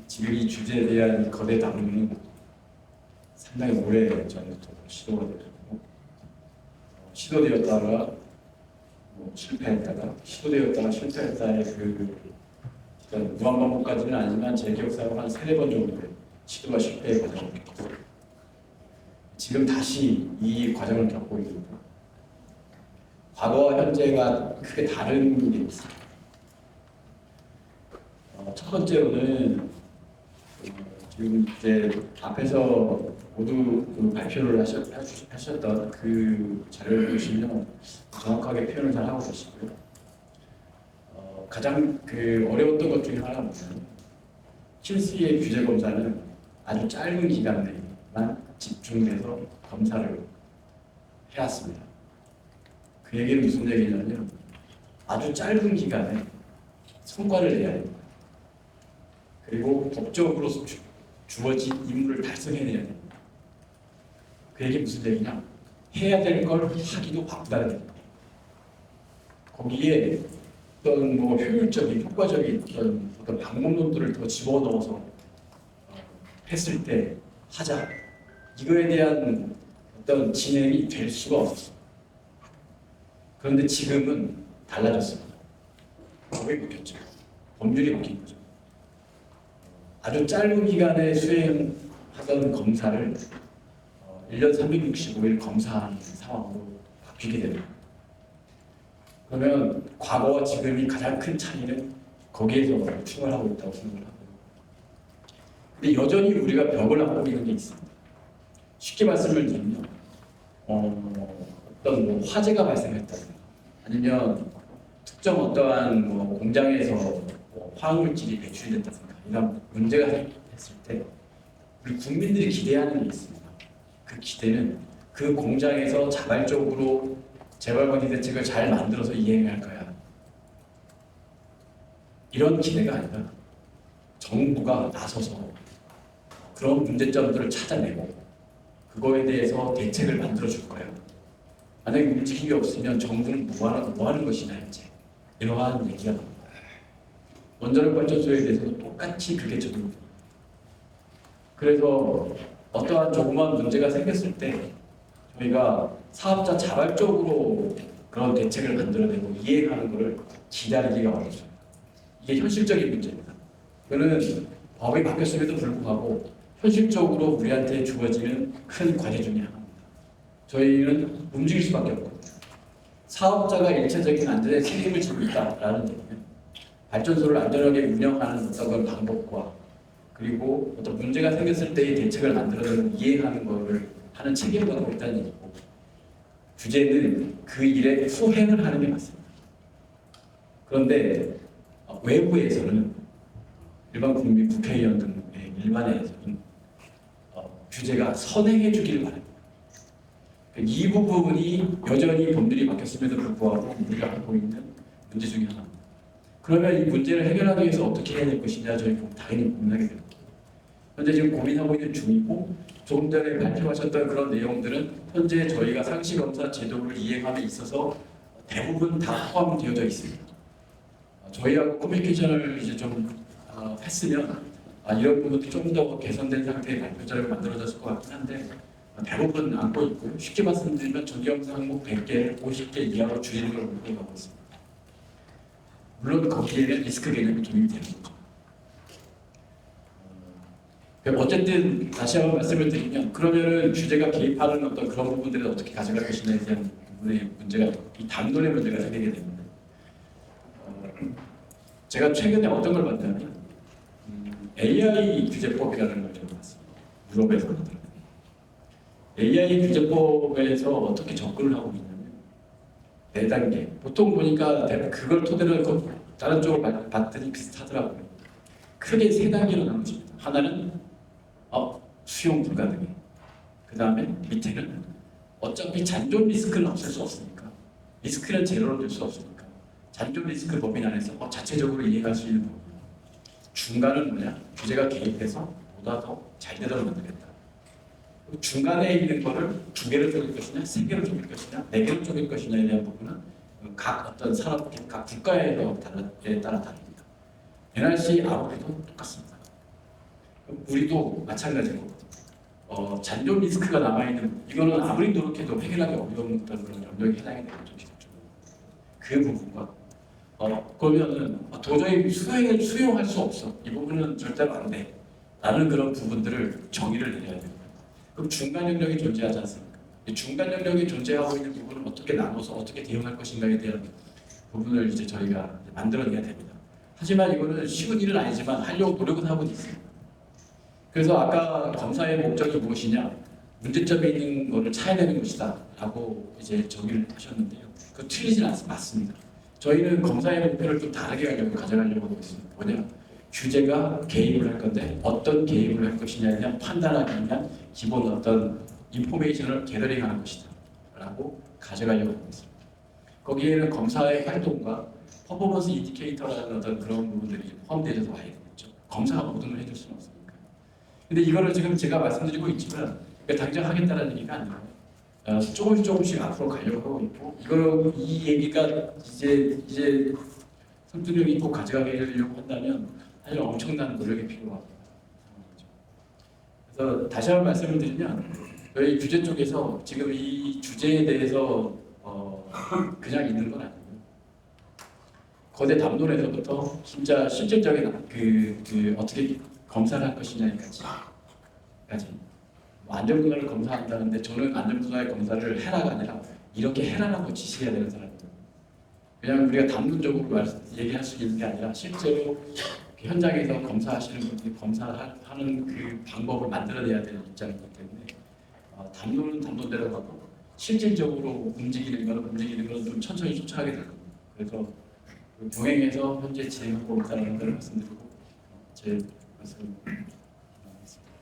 지금 이 주제에 대한 거대 담론은 상당히 오래 전부터 시도가 되었고 시도되었다가 실패했다가 시도되었다가 실패했다의 무한 반복까지는 아니지만 제 기억상으로 한 3-4번 정도의 시도와 실패의 과정이 있고 지금 다시 이 과정을 겪고 있는데 과거와 현재가 크게 다른 게 있습니다. 첫 번째로는 지금 이제 앞에서 모두 그 발표를 하셨던 그 자료를 보시면 정확하게 표현을 잘 하고 계시고요. 가장 그 어려웠던 것 중에 하나는 실수의 규제 검사는 아주 짧은 기간 내에만 집중해서 검사를 해왔습니다. 그 얘기는 무슨 얘기냐면 아주 짧은 기간에 성과를 내야 됩니다. 그리고 법적으로 주어진 임무를 달성해내야 됩니다. 그 얘기 무슨 얘기냐? 해야 될 걸 하기도 바쁘다는 얘기입니다. 거기에 어떤 뭐 효율적인, 효과적인 어떤 방법론들을 더 집어넣어서 했을 때 하자. 이거에 대한 어떤 진행이 될 수가 없었어요. 그런데 지금은 달라졌습니다. 법이 바뀌었죠. 법률이 바뀐 거죠. 아주 짧은 기간에 수행하던 검사를 1년 365일 검사하는 상황으로 바뀌게 됩니다. 그러면 과거와 지금이 가장 큰 차이는 거기에서 출발하고 있다고 생각을 하고요. 근데 여전히 우리가 벽을 안고 있는 게 있습니다. 쉽게 말씀을 드리면 어떤 뭐 화재가 발생했다든가 아니면 특정 어떠한 뭐 공장에서 뭐 화학물질이 배출됐다든가 이런 문제가 됐을 때 우리 국민들이 기대하는 게 있습니다. 그 기대는 그 공장에서 자발적으로 재발관리 대책을 잘 만들어서 이행할 거야. 이런 기대가 아니라 정부가 나서서 그런 문제점들을 찾아내고 그거에 대해서 대책을 만들어 줄 거야. 만약에 움직임이 없으면 정부는 뭐 하는 것이냐 이제 이러한 얘기가 나옵니다. 원자력 발전소에 대해서도 똑같이 그게 적용됩니다. 그래서 어떠한 조그만 문제가 생겼을 때 저희가 사업자 자발적으로 그런 대책을 만들어내고 이행하는 것을 기다리기가 어렵습니다. 이게 현실적인 문제입니다. 그거는 법이 바뀌었음에도 불구하고 현실적으로 우리한테 주어지는 큰 과제 중에 하나입니다. 저희는 움직일 수밖에 없고 사업자가 일차적인 안전에 책임을 지고 있다라는 얘기는 발전소를 안전하게 운영하는 어떤 방법과 그리고 어떤 문제가 생겼을 때의 대책을 만들어내고 이행하는 것을 하는 책임을 갖고 있다는 얘기고 규제는 그 일에 수행을 하는 게 맞습니다. 그런데 외부에서는 일반 국민 국회의원 등의 일반에서는 규제가 선행해 주기를 바랍니다. 이 부분이 여전히 법률이 바뀌었음에도 불구하고 우리가 하고 있는 문제 중에 하나입니다. 그러면 이 문제를 해결하기 위해서 어떻게 해야 될 것이냐 저희 당연히 고민하게 됩니다. 현재 지금 고민하고 있는 중이고 조금 전에 발표하셨던 그런 내용들은 현재 저희가 상시검사 제도를 이행함에 있어서 대부분 다 포함되어져 있습니다. 저희하고 커뮤니케이션을 이제 좀 했으면 이런 부분도 좀 더 개선된 상태의 발표 자료가 만들어졌을 것 같긴 한데 대부분 안고 있고요. 쉽게 말씀드리면 전기영상 항목 100개, 50개 이하로 줄이는 걸 목표하고 있습니다. 물론 거기에는 리스크 개념이 도입이 되는 거죠. 어쨌든 다시 한번 말씀을 드리면 그러면은 규제가 개입하는 어떤 그런 부분들을 어떻게 가져갈 것이냐에 대한 부분의 문제가 이 담론의 문제가 생기게 됩니다. 제가 최근에 어떤 걸 봤냐면 AI 규제법이라는 걸 좀 봤습니다. 유럽에서 하더라고요. AI 규제법에서 어떻게 접근을 하고 있냐면 4단계. 보통 보니까 그걸 토대로 다른 쪽으로 봤더니 비슷하더라고요. 크게 3단계로 나눠집니다. 하나는 수용 불가능해. 그 다음에 밑에는 어차피 잔존 리스크는 없을 수 없으니까 리스크는 제로로 될 수 없으니까 잔존 리스크 법인 안에서 자체적으로 이해할 수 있는 부분. 중간은 뭐냐? 규제가 개입해서 보다 더 잘 되도록 만들겠다. 중간에 있는 거를 2개를 쪼갤 것이냐, 3개를 쪼갤 것이냐, 4개를 쪼갤 것이냐에 대한 부분은 각 어떤 산업, 각 국가에 따라 다릅니다. NRC 아무래도 똑같습니다. 우리도 마찬가지고 잔존 리스크가 남아있는 이거는 아무리 노력해도 해결하기 어려운 그런 영역에 해당이 되는 쪽이죠. 그 부분과 그러면은 도저히 수용할 수 없어. 이 부분은 절대로 안 돼. 라는 그런 부분들을 정의를 내려야 됩니다. 그럼 중간 영역이 존재하지 않습니까? 이 중간 영역이 존재하고 있는 부분을 어떻게 나눠서 어떻게 대응할 것인가에 대한 부분을 이제 저희가 만들어내야 됩니다. 하지만 이거는 쉬운 일은 아니지만 하려고 노력은 하고 있습니다. 그래서 아까 검사의 목적이 무엇이냐, 문제점이 있는 거를 찾아내는 것이다 라고 이제 정의를 하셨는데요. 그거 틀리진 맞습니다. 저희는 검사의 목표를 좀 다르게 가져가려고 하고 있습니다. 뭐냐, 규제가 개입을 할 건데 어떤 개입을 할 것이냐에 대한 판단하기 위한 기본 어떤 인포메이션을 게더링하는 것이다 라고 가져가려고 하고 있습니다. 거기에는 검사의 활동과 퍼포먼스 인디케이터라는 어떤 그런 부분들이 포함되어서 와야 되겠죠. 검사가 모든 걸 해줄 수는 없으니까. 근데 이거를 지금 제가 말씀드리고 있지만 당장 하겠다는 얘기가 아니라 조금씩 앞으로 가려고 하고 있고, 이 얘기가 이제 성준형이 꼭 가져가려고 한다면 사실 엄청난 노력이 필요합니다. 그래서 다시 한번 말씀을 드리면 저희 규제 쪽에서 지금 이 주제에 대해서 그냥 있는 건 아니고 거대 담론에서부터 진짜 실질적인 어떻게 검사를 할 것이냐까지 안전분야를 검사한다는데 저는 안전분야의 검사를 해라가 아니라 이렇게 해라라고 지시해야 되는 사람입니다. 그냥 우리가 담론적으로 얘기할 수 있는 게 아니라 실제로 현장에서 검사하시는 분들이 검사하는 그 방법을 만들어내야 되는 입장이기 때문에 담론은 담론대로 가고 실질적으로 움직이는 건 좀 천천히 쫓아가게 될 겁니다. 그래서 그 병행해서 현재 진행하고 있다는 걸 말씀드리고 제 말씀을 마치겠습니다.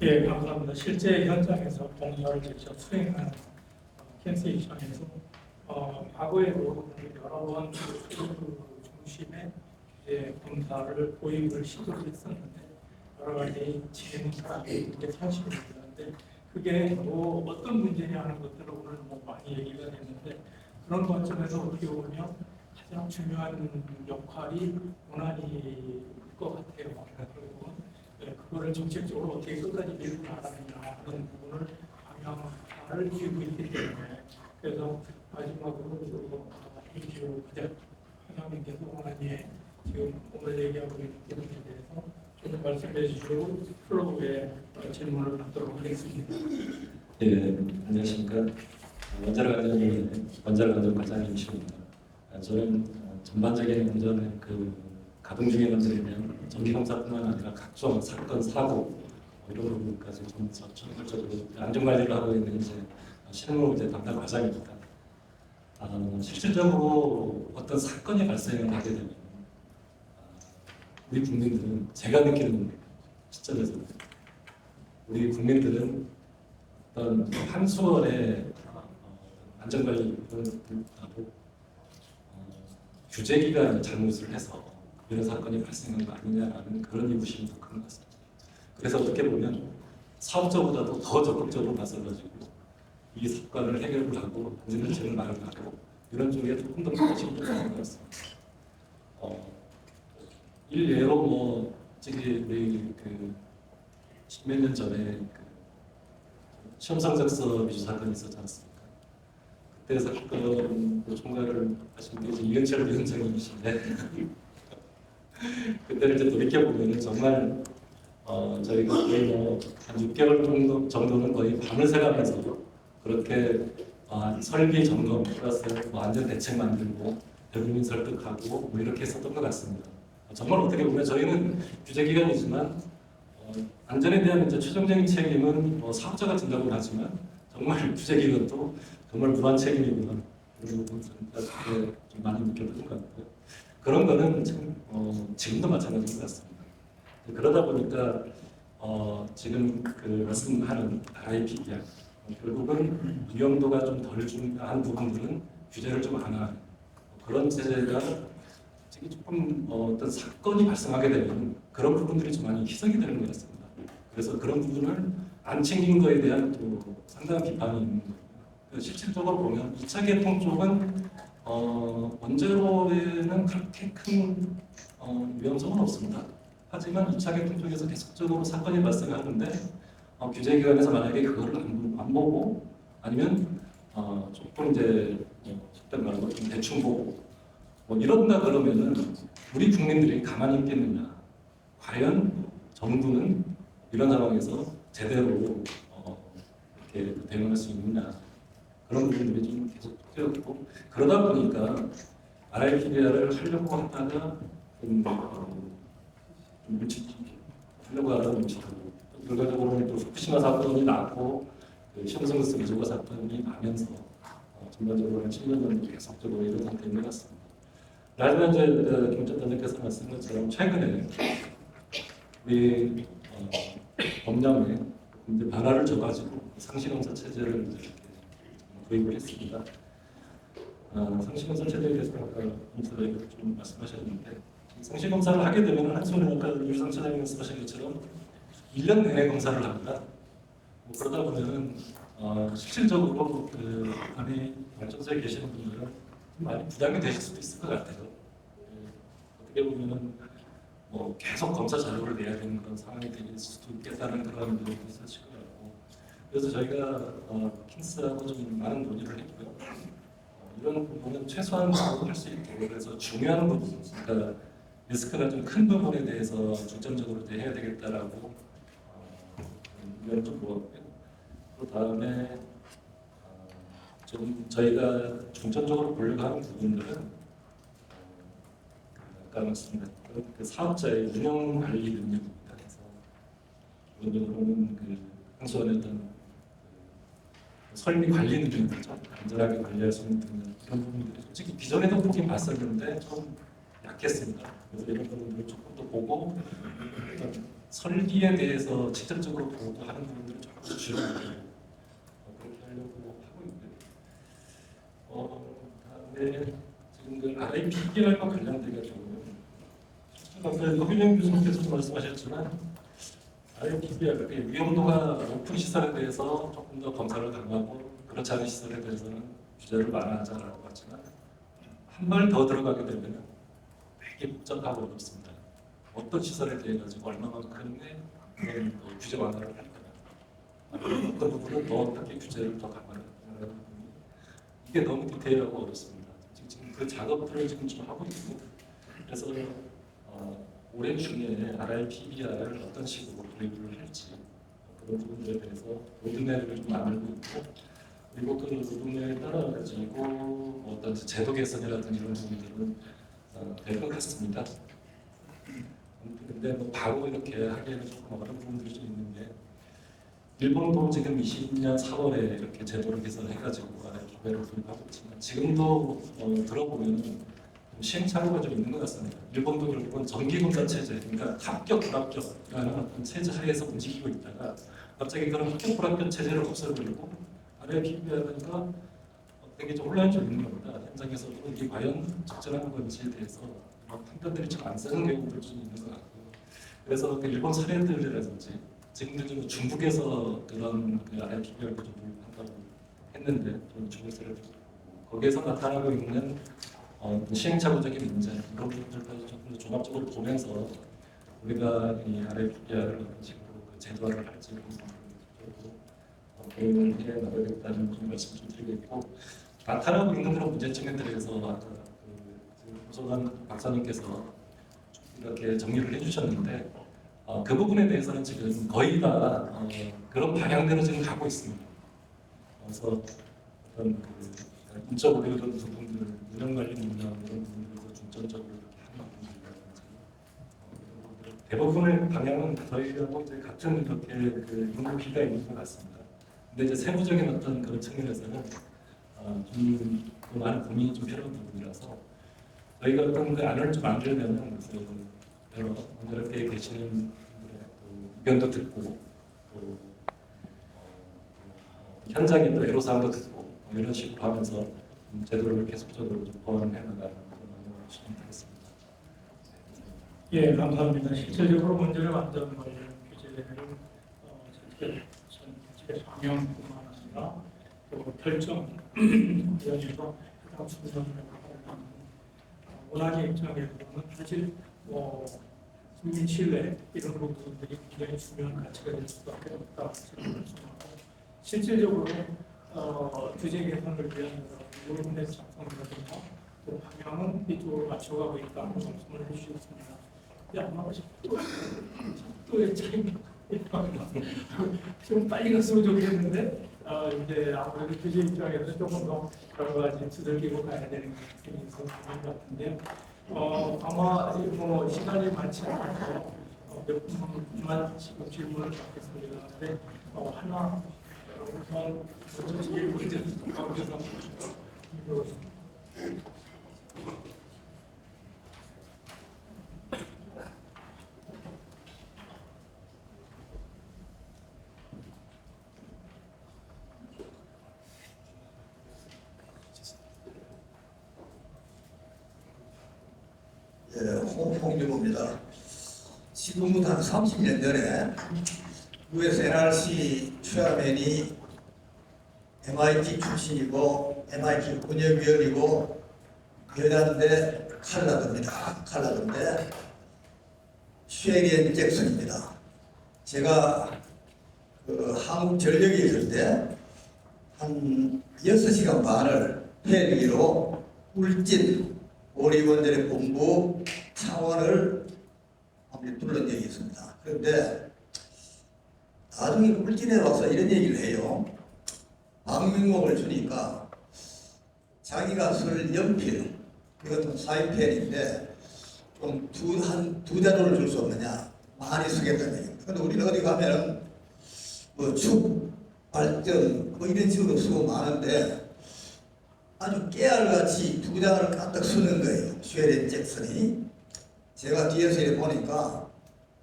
예, 감사합니다. 실제 현장에서 봉사를 직접 수행하는 캠스 입장에서 과거에도 여러 번 중심에 이제 검사를 도입을 시도했었는데 여러 가지 진행사가 이게 사실입니다. 근데 그게 뭐 어떤 문제냐 하는 것들을 오늘 뭐 많이 얘기가 됐는데 그런 관점에서 어떻게 보면 가장 중요한 역할이 원안일 것 같아요. 그리고 그거를 정책적으로 어떻게 끝까지 밀고 나가느냐 하는 부분을 방향을 쥐고 있기 때문에 그래서 마지막으로 이규 과장님께서 원안위에 지금 오늘 얘기하고 있는 부분에 대해서 좀 말씀해 주시고 플로우에 질문을 받도록 하겠습니다. 네, 안녕하십니까. 원자력 과장님이십니다. 저는 전반적인 안전의 가동 중에 건드리면 전기검사뿐만 아니라 각종 사건, 사고 이런 부분까지 좀 전반적으로 안전관리를 하고 있는 이제 실무 이제 담당 과장입니다. 실질적으로 어떤 사건이 발생을 하게 되면 우리 국민들은 제가 느끼는 시점에서 우리 국민들은 어떤 한수원의 안전관리를 하고 규제기관이 잘못을 해서 이런 사건이 발생한 거 아니냐라는 그런 의구심이 더 큰 것 같습니다. 그래서 어떻게 보면 사업자보다도 더 적극적으로 나서가지고 이 사건을 해결을 하고 안전장치를 마련하고 이런 쪽에 조금 더 관심이 있는 것 같습니다. 일례로 저기 우리 십몇 년 전에 시험 성적서 위조 사건이 있었지 않습니까? 그때 사건 총괄을 하신 분이 이제 이은철 위원장님이신데 그때를 이제 돌이켜 보면 정말 저희가 거의 한 6개월 정도는 거의 밤을 새가면서 그렇게 설비 점검 플러스 안전 대책 만들고 대국민 설득하고 이렇게 했었던 것 같습니다. 정말 어떻게 보면 저희는 규제기관이지만 안전에 대한 이제 최종적인 책임은 사업자가 진다고 하지만 정말 규제기관도 정말 무한 책임이구나 그런 부분을 좀 많이 느꼈던 것 같고요. 그런 거는 참 지금도 마찬가지인 것 같습니다. 그러다 보니까 지금 말씀하는 RIP 기약 결국은 위험도가 좀 덜 중요한 부분들은 규제를 좀 안 하는 그런 제재가 조금 어떤 사건이 발생하게 되면 그런 부분들이 좀 많이 희석이 되는 것 같습니다. 그래서 그런 부분을 안 챙긴 거에 대한 또 상당한 비판이 있는 거고요. 실질적으로 보면 2차 개통 쪽은 원재료에는 그렇게 큰 위험성은 없습니다. 하지만 2차 개통 쪽에서 계속적으로 사건이 발생하는데 규제기관에서 만약에 그거를 안 보고 아니면 조금 이제 속된 말로 좀 대충 보고 이런다 그러면은 우리 국민들이 가만히 있겠느냐? 과연 정부는 이런 상황에서 제대로 이렇게 대응할 수 있느냐 그런 부분들이 좀 계속 필요했고 그러다 보니까 RIPBR을 하려고 하다가 좀 뭉치고 하려고 하다가 뭉치고 결과적으로는 또 후쿠시마 사건이 났고 숑성스 리조가 사건이 나면서 전반적으로 한 7년 정도 계속적으로 이런 상태인 것 같습니다. 하지만 이제 김전 단장께서 말씀한 것처럼 최근에 우리 법령에 이제 변화를 줘가지고 상시검사 체제를 이렇게 도입을 했습니다. 상시검사 체제에 대해서 아까 검사님이 좀 말씀하셨는데 상시검사를 하게 되면 한손에 아까 유상 차장님 말씀하신 것처럼 1년 내내 검사를 합니다. 그러다 보면은 실질적으로 그 안에 발전소에 계시는 분들은 많이 부담이 되실 수도 있을 것 같아요. 어떻게 보면은 뭐 계속 검사 자료를 내야 되는 그런 상황이 될 수도 있겠다는 그런 부분도 있으실 것 같고 그래서 저희가 킹스하고 좀 많은 논의를 했고요. 이런 부분은 최소한 할 수 있고 그래서 중요한 부분, 그러니까 리스크가 좀 큰 부분에 대해서 중점적으로 해야 되겠다라고 의견을 좀 모았고요. 그 다음에 좀 저희가 중점적으로 보려고 하는 부분들은 아까 말씀드렸던 그 사업자의 운영 관리 능력입니다. 그래서 기본적으로는 그 항소원의 어떤 설비 관리 능력이죠. 안전하게 관리할 수 있는 그런 부분들이 솔직히 기존에도 보긴 봤었는데 좀 약했습니다. 그래서 이런 부분들을 조금 더 보고 설비에 대해서 직접적으로 보고하는 부분들을 조금 더 줄여보고 그렇게 하려고 하고 있고요. 그다음에 지금 그 RIPBR과 관련돼가지고 아까 허균영 교수님께서도 말씀하셨지만 RIPBR 위험도가 높은 시설에 대해서 조금 더 검사를 강화하고 그렇지 않은 시설에 대해서는 규제를 완화하자라고 하지만 한 발 더 들어가게 되면 되게 복잡하고 어렵습니다. 어떤 시설에 대해 가지고 얼마만큼의 그런 규제 완화를 할 거냐, 어떤 부분은 더 어떻게 규제를 더 강화를 하는 부분이 이게 너무 디테일하고 어렵습니다. 지금 그 작업들을 지금 좀 하고 있고 그래서 올해 중에 RIPBR을 어떤 식으로 도입을 할지 그런 부분들에 대해서 로드맵을 좀 만들고 있고 그리고 그 로드맵에 따라 가지고 어떤 제도 개선이라든지 이런 부분들은 될 것 같습니다. 근데 뭐 바로 이렇게 하기에는 조금 어려운 부분들이 좀 있는데 일본도 지금 20년 4월에 이렇게 제도를 개선해가지고 RIPBR을 도입하고 있지만 지금도 들어보면은 시행착오가 좀 있는 것 같습니다. 일본도 결국은 정기검사 체제, 그러니까 합격, 불합격이라는 어떤 체제 하에서 움직이고 있다가 갑자기 그런 합격, 불합격 체제를 없애버리고 RIPBR가 되게 좀 혼란이 좀 있는 겁니다. 현장에서도 이게 과연 적절한 건지에 대해서 판단들이 좀 안 쓰는 경우도 좀 있는 것 같고 그래서 그 일본 사례들이라든지 지금도 좀 중국에서 그런 그 RIPBR을 좀 도입한다고 했는데 좀 중국 사례를 거기에서 나타나고 있는 시행착오적인 문제 이런 부분들까지 조금 더 종합적으로 보면서 우리가 이 RIPBR을 어떤 식으로 그 제도화를 할지 고민을 해 나가겠다는 좀 말씀 좀 드리겠고 나타나고 있는 그런 문제점에 대해서 아까 그 고소관 박사님께서 이렇게 정리를 해주셨는데 그 부분에 대해서는 지금 거의 다 그런 방향대로 지금 가고 있습니다. 그래서 어떤 그 인적으로 이런 부분들, 운영관리 능력 이런 부분들에서 중점적으로 이렇게 하는 부분들이라든지 대부분의 방향은 저희하고 이제 같은 이렇게 그 연구기가 있는 것 같습니다. 근데 이제 세부적인 어떤 그런 측면에서는 좀 많은 고민이 좀 필요한 부분이라서 저희가 어떤 그 안을 좀 만들면은 여러 이렇게 계시는 분들의 의견도 듣고 또 현장의 또 애로사항도 듣고 이런 식으로 하면서 제도를 계속적으로 좀 보완해 나가는 그런 방향으로 진행하겠습니다. 예, 감사합니다. 실질적으로 문제를 만드는 관련 규제를 전체 방향뿐만 아니라 또 결정 위원회에서 해당 순서를 하는 원안의 입장에서는 사실 국민 신뢰 이런 부분들이 굉장히 중요한 가치가 될 수밖에 없다 생각합니다. 실질적으로 규제 개선을 위한 로드맵 작성이라든가 또 방향은 이쪽으로 맞춰가고 있다는 말씀을 해주셨습니다. 아마 10도의 차이입니다. 좀 빨리 갔으면 좋겠는데 이제 아무래도 규제 입장에서 조금 더 여러 가지 두들기고 가야 되는 게 있어서 그런 것 같은데요. 아마 뭐 시간이 많지 않아서 몇 분만 지금 질문을 받겠습니다. 근데 하나 우선 제일 먼저 가운데서 홍주모입니다. 지금부터 한 30년 전에 US NRC 최하맨이 MIT 출신이고 MIT 운영위원이고 여자인데 칼라드인데 쉐리언 잭슨입니다. 제가 한국전력에 있을 때 한 6시간 반을 헬기로 울진 오리원전의 본부 창원을 둘러본 적이 있습니다. 그런데 나중에 울진에 와서 이런 얘기를 해요. 방명록을 주니까 자기가 쓸 연필, 이것도 사이펜인데 좀 두 자루를 줄 수 없느냐, 많이 쓰겠다는 얘기입니다. 그런데 우리는 어디 가면은 뭐 축, 발전 뭐 이런 식으로 쓰고 많은데 아주 깨알같이 두 장을 까딱 쓰는 거예요. 쉐리 잭슨이. 제가 뒤에서 이렇게 보니까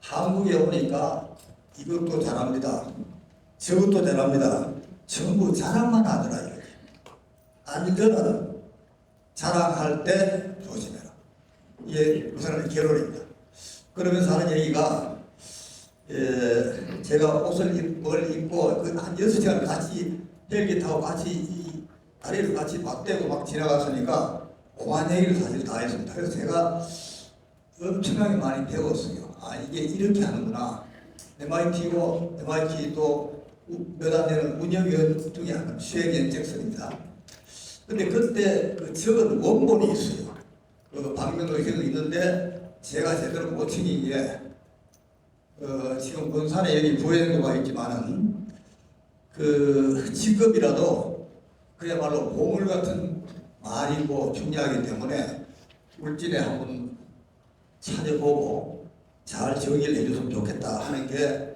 한국에 오니까 이것도 잘합니다. 저것도 잘합니다. 전부 자랑만 하더라. 안전은 자랑할 때 조심해라. 이게 그 사람의 결론입니다. 그러면서 하는 얘기가 제가 옷을 입고 한 6시간 같이 헬기 타고 같이 이 다리를 같이 맞대고 막 지나갔으니까 오만 얘기를 사실 다 했습니다. 그래서 제가 엄청나게 많이 배웠어요. 아, 이게 이렇게 하는구나. MIT 또 몇 안 되는 운영위원 중에 한 쉐리언 잭슨입니다. 근데 그때 그 적은 원본이 있어요. 그 방명록에 적어 있는데 제가 제대로 못 챙기기에 지금 본산에 여기 부회장도가 있지만은 그 직급이라도 그야말로 보물 같은 말이고 중요하기 때문에 울진에 한번 찾아보고 잘 정의를 해줬으면 좋겠다 하는 게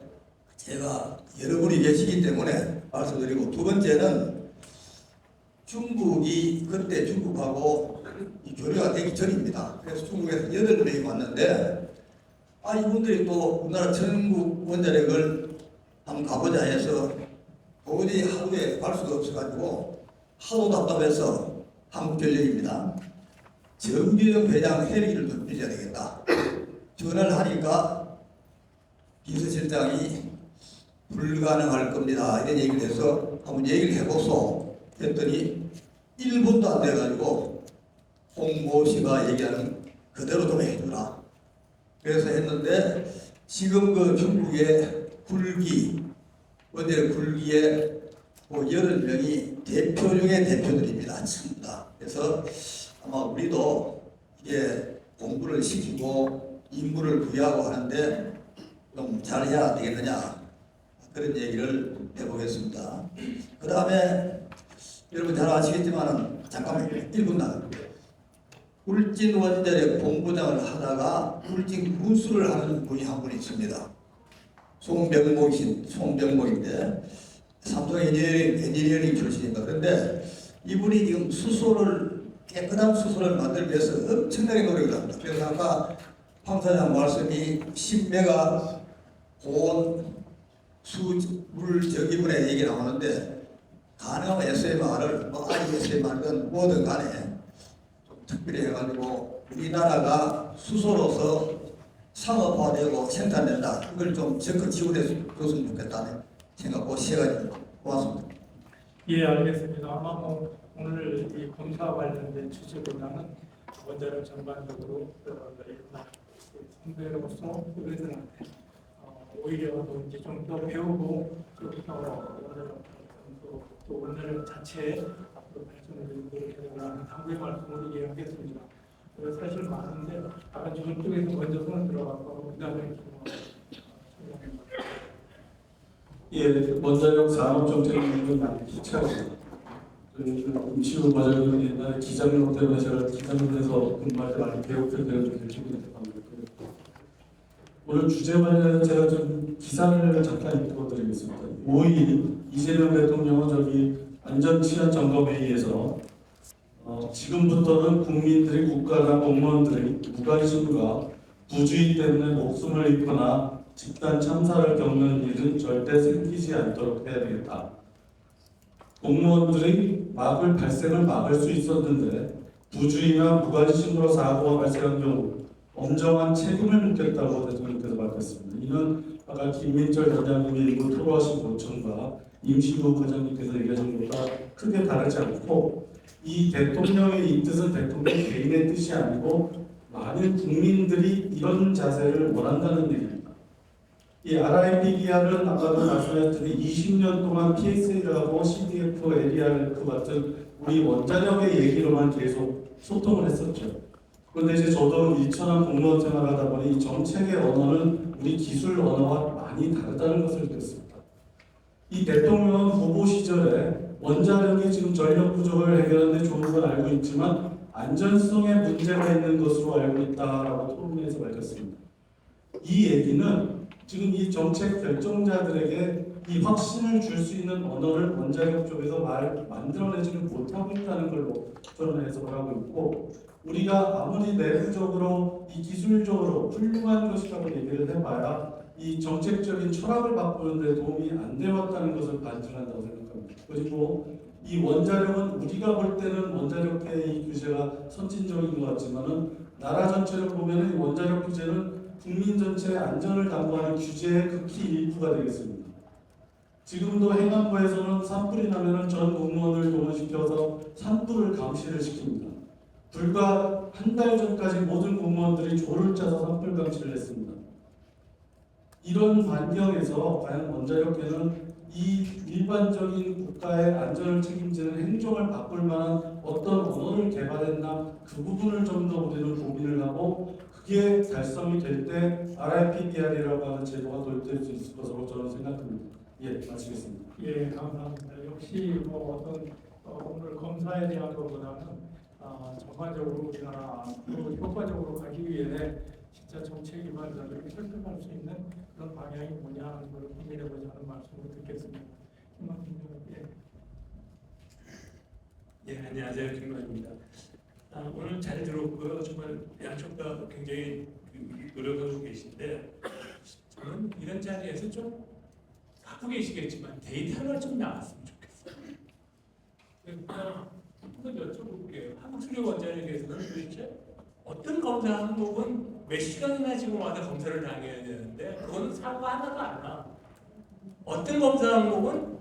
제가 여러분이 계시기 때문에 말씀드리고, 두 번째는 중국이 그때 중국하고 이 교류가 되기 전입니다. 그래서 중국에서 8명이 왔는데 이분들이 또 우리나라 전국 원자력을 한번 가보자 해서 도저히 하루에 갈 수가 없어가지고 하도 답답해서 한국전력입니다. 정규영 회장 헬기를 좀 빌려야 되겠다. 전화를 하니까 비서실장이 불가능할 겁니다. 이런 얘기를 해서 한번 얘기를 해보소 했더니 1분도 안 돼가지고 홍모 씨가 얘기하는 그대로 좀 해주라. 그래서 했는데 지금 그 중국의 굴기, 원자력 굴기에 8명이 대표 중에 대표들입니다. 전부 다. 그래서 아마 우리도 이게 공부를 시키고 인물을 부여하고 하는데 좀 잘해야 되겠느냐, 그런 얘기를 해보겠습니다. 그 다음에 여러분 잘 아시겠지만 잠깐만 1분 나갑니다. 울진 원자력 본부장을 하다가 울진 군수를 하는 분이 한 분 있습니다. 송병목인데 삼성 엔지니어링 출신입니다. 그런데 이분이 지금 깨끗한 수소를 만들기 위해서 엄청나게 노력을 합니다. 그래서 아까 황 사장 말씀이 10메가 고온 물저기분의 얘기 나오는데 가능하면 SMR을 ISMR이든 뭐든 간에 좀 특별히 해가지고 우리나라가 수소로서 상업화되고 생산된다. 이걸 좀 적극 지원해 줬으면 좋겠다는 생각고 시간이 고맙습니다. 예, 알겠습니다. 아마 오늘 이 공사 관련된 주제보다는 원자력 전반적으로 선배로서 어르신한테 오히려 이제 좀 더 배우고 또 원자력 자체에 앞으로 발전을 노력해보라는 당부의 말씀을 이해하겠습니다. 그래서 사실 많은데 아까 저쪽에서 먼저 손 들어갔고 그다음에 예, 원자력 산업 정책은 많이 피치합니다. 임시로 과정은 옛날에 기장로 때문에 제가 기장로에서 근무할 때 많이 배웠을 때는 좀 기분이 나쁘고요. 오늘 주제 관련해서 제가 좀 기사를 잠깐 읽어드리겠습니다. 5일 이재명 대통령은 저기 안전치안점검회의에서 지금부터는 국민들이 국가나 공무원들의 무관심과 부주의 때문에 목숨을 잃거나 집단 참사를 겪는 일은 절대 생기지 않도록 해야 되겠다. 공무원들이 발생을 막을 수 있었는데 부주의나 무관심으로 사고가 발생한 경우 엄정한 책임을 묻겠다고 대통령께서 밝혔습니다. 이는 아까 김민철 단장님이 일부 토로하신 고청과 임시부 과장님께서 얘기하신 것과 크게 다르지 않고 이 대통령의 이 뜻은 대통령 개인의 뜻이 아니고 많은 국민들이 이런 자세를 원한다는 얘기입니다. 이 RIPDR은 아까도 말씀하셨듯이 20년 동안 PSA를 하고 CDF, LER 같은 우리 원자력의 얘기로만 계속 소통을 했었죠. 그런데 이제 저도 2천원 공무원 생활하다 보니 이 정책의 언어는 우리 기술 언어와 많이 다르다는 것을 느꼈습니다. 이 대통령 후보 시절에 원자력이 지금 전력 부족을 해결하는 데 좋은 건 알고 있지만 안전성에 문제가 있는 것으로 알고 있다라고 토론회에서 밝혔습니다. 이 얘기는 지금 이 정책 결정자들에게 이 확신을 줄 수 있는 언어를 원자력 쪽에서 만들어내지는 못하고 있다는 걸로 저는 해석을 하고 있고, 우리가 아무리 내부적으로 이 기술적으로 훌륭한 것이라고 얘기를 해봐야 이 정책적인 철학을 바꾸는 데 도움이 안 되었다는 것을 반증한다고 생각합니다. 그리고 이 원자력은 우리가 볼 때는 원자력의 이 규제가 선진적인 것 같지만은 나라 전체를 보면은 원자력 규제는 국민 전체의 안전을 담보하는 규제의 극히 일부가 되겠습니다. 지금도 행안부에서는 산불이 나면은 전 공무원을 동원시켜서 산불을 감시를 시킵니다. 불과 한 달 전까지 모든 공무원들이 조를 짜서 산불 감시를 했습니다. 이런 환경에서 과연 원자력계는 이 일반적인 국가의 안전을 책임지는 행정을 바꿀 만한 어떤 언어를 개발했나, 그 부분을 좀 더 우리는 고민을 하고 그게 달성이 될 때 RIPDR이라고 하는 제도가 도입될 수 있을 것으로 저는 생각합니다. 예, 마치겠습니다. 예, 감사합니다. 역시 어떤 오늘 검사에 대한 것보다는 전반적으로 우리나라 앞으로 효과적으로 가기 위해 진짜 정책 기반자들이 설득할 수 있는 그런 방향이 뭐냐 하는 걸 고민해보자 하는 말씀을 듣겠습니다. 김만준 의원, 예, 안녕하세요. 김만준입니다. 오늘 잘 들었고요. 정말 양쪽 다 굉장히 노력하고 계신데 저는 이런 자리에서 좀 갖고 계시겠지만 데이터가 좀 나왔으면 좋겠어요. 그러니까 한번 여쭤볼게요. 한국수력원자력에서는 도대체 어떤 검사 항목은 몇 시간이나 지금 와서 검사를 당해야 되는데 그거는 사고 하나가 안 나. 어떤 검사 항목은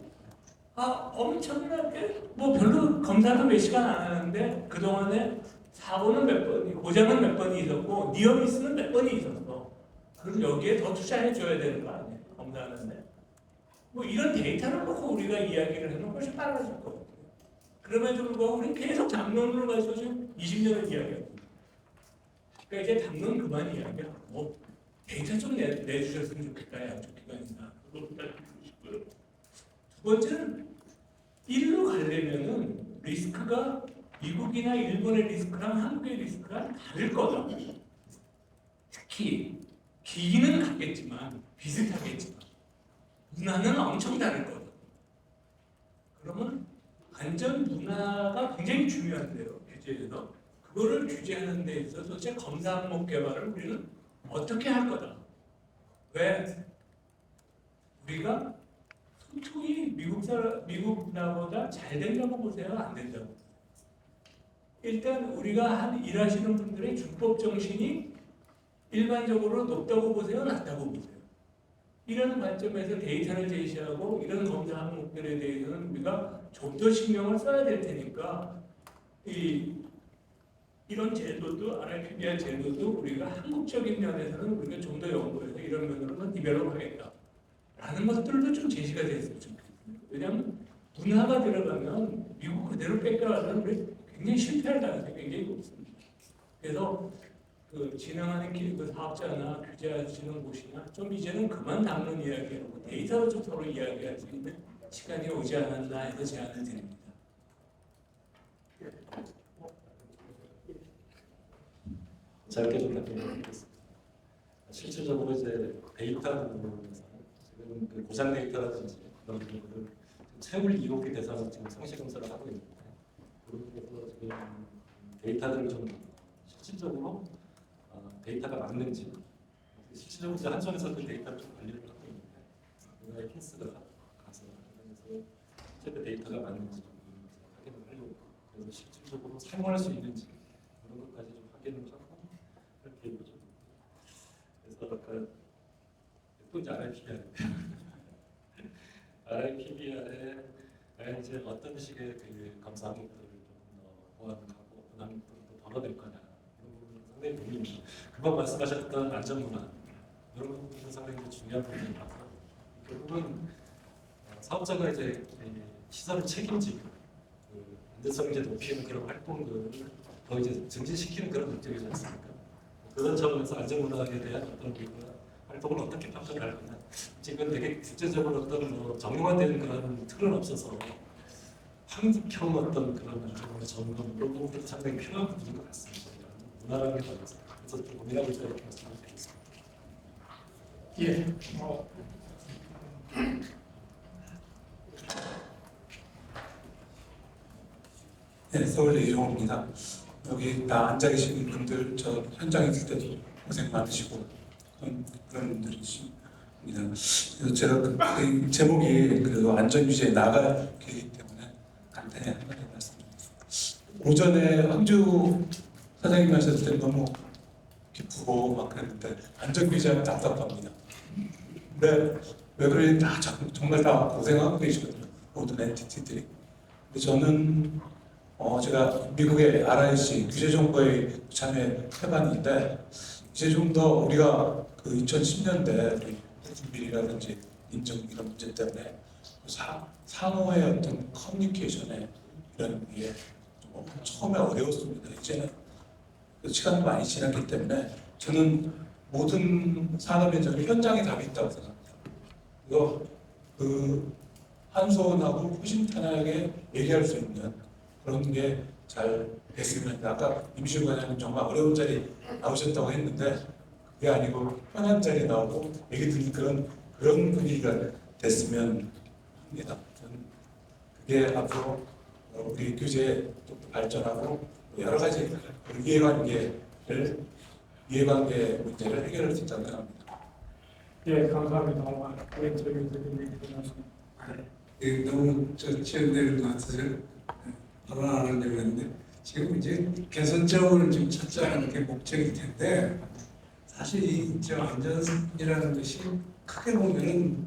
엄청나게 뭐 별로 검사도 몇 시간 안 하는데 그동안에 사고는 몇 번이, 고장은 몇 번이 있었고 니어미스는 몇 번이 있었어. 그럼 여기에 더 투자해 줘야 되는 거 아니에요? 검사하는데. 뭐 이런 데이터를 놓고 우리가 이야기를 하면 훨씬 빨라질 것 같아요. 그럼에도 불구하고 우리는 계속 담론으로 가서 지금 20년을 이야기하고. 그러니까 이제 담론 그만 이야기하고 데이터 좀 내주셨으면 좋겠다. 양쪽 기관이나. 그걸 부탁드리고요. 두 번째는 일로 가려면은 리스크가 미국이나 일본의 리스크랑 한국의 리스크랑 다를 거다. 특히 기기는 같겠지만 비슷하겠지만 문화는 엄청 다를 거다. 그러면 안전 문화가 굉장히 중요한데요. 규제에서 그거를 규제하는 데 있어서 도대체 검사 항목 개발을 우리는 어떻게 할 거다. 왜? 우리가 소통이 미국 나라보다 잘 된다고 보세요? 안 된다고? 일단 우리가 일하시는 분들의 준법 정신이 일반적으로 높다고 보세요? 낮다고 보세요? 이런 관점에서 데이터를 제시하고 이런 검사 항목들에 대해서는 우리가 좀 더 신경을 써야 될 테니까 이런 제도도 RIPDR 제도도 우리가 한국적인 면에서는 우리가 좀 더 연구해서 이런 면으로는 디벨롭하겠다. 라는 것들도 좀 제시가 됐으면 좋겠습니다. 왜냐하면 문화가 들어가면 미국 그대로 뺏겨가면 우리 굉장히 실패할 가능성이 굉장히 높습니다. 그래서 그 진행하는 그 사업자나 규제하시는 곳이나 좀 이제는 그만 담는 이야기하고 데이터로 좀 서로 이야기할 수 있는 시간이 오지 않았나 해서 제안을 드립니다. 짧게 좀 답변드리겠습니다. 실질적으로 이제 데이터 부분에서 지금 그 고장 데이터라든지 그런 부분을 채울 이용의 대상으로 지금 상시 검사를 하고 있는데 그쪽에서 지금 데이터들을 좀 실질적으로 데이터가 맞는지 실질적으로 이제 한전에서 그 데이터를 좀 관리를 하고 있는데 우리나라의 킨스가 가서 그래서 실제 데이터가 맞는지 좀 확인을 하려고 그래서 실질적으로 사용할 수 있는지 그런 것까지 좀 확인을 하고 할 계획이죠. 그래서 아까 또 이제 RIPBR에 이제 어떤 식의 그 검사 항목들을 조금 더 보완하고 어떤 항목들을 더 덜어낼 거냐 이런 부분은 상당히 고민입니다. 금방 말씀하셨던 안전문화 이런 부분은 상당히 중요한 부분이라서 결국은 사업자가 이제 시설을 책임지고 그 안전성을 이제 높이는 그런 활동들을 더 이제 증진시키는 그런 목적이지 않습니까? 그런 차원에서 안전문화에 대한 어떤 활동을 어떻게 평가할 거냐. 지금 되게 국제적으로 어떤 뭐 정형화된 그런 틀은 없어서 한국형 어떤 그런 안전문화 점검 이런 부분도 상당히 필요한 부분인 것 같습니다. 문화라는 게 더해서 그래서 좀 고민하고 있다 이렇게 말씀을 드리겠습니다. 예. 네, 서울대 이종호입니다. 여기 다 앉아 계시는 분들 저 현장에 있을 때도 고생 많으시고 그런 분들이십니다. 그래서 제가 그 제목이 그 안전유지에 나가기 때문에 간단히 한마디 말씀드립니다. 오전에 황주 사장님 하셨을 때 너무 기쁘고 막 그랬는데 안전유지하면 답답합니다. 근데 왜 그러니 정말 다 고생하고 계시거든요. 모든 엔티티들이. 근데 저는 제가 미국의 RIC 규제정보에 참여해봤는데 이제 좀 더 우리가 그 2010년대 비리라든지 인증 이런 문제 때문에 상호의 어떤 커뮤니케이션에 이런 게 좀 처음에 어려웠습니다. 이제는 시간이 많이 지났기 때문에 저는 모든 산업에 저는 현장에 답이 있다고 생각합니다. 이거 그 한소원하고 호신탄하게 얘기할 수 있는 그런 게 잘 됐으면 아까 임시우 과장님 정말 어려운 자리 나오셨다고 했는데 그게 아니고 편한 자리 나오고 얘기 듣는 그런 분위기가 됐으면 합니다. 저는 그게 앞으로 우리 규제 또 발전하고 여러 가지 이해관계 문제를 해결할 수 있다고 생각합니다. 예, 감사합니다. 너무 치열되는 것 같아서 발언 안 하려고 했는데 지금 이제 개선점을 좀 찾자는 게 목적일 텐데 사실 이 안전이라는 것이 크게 보면은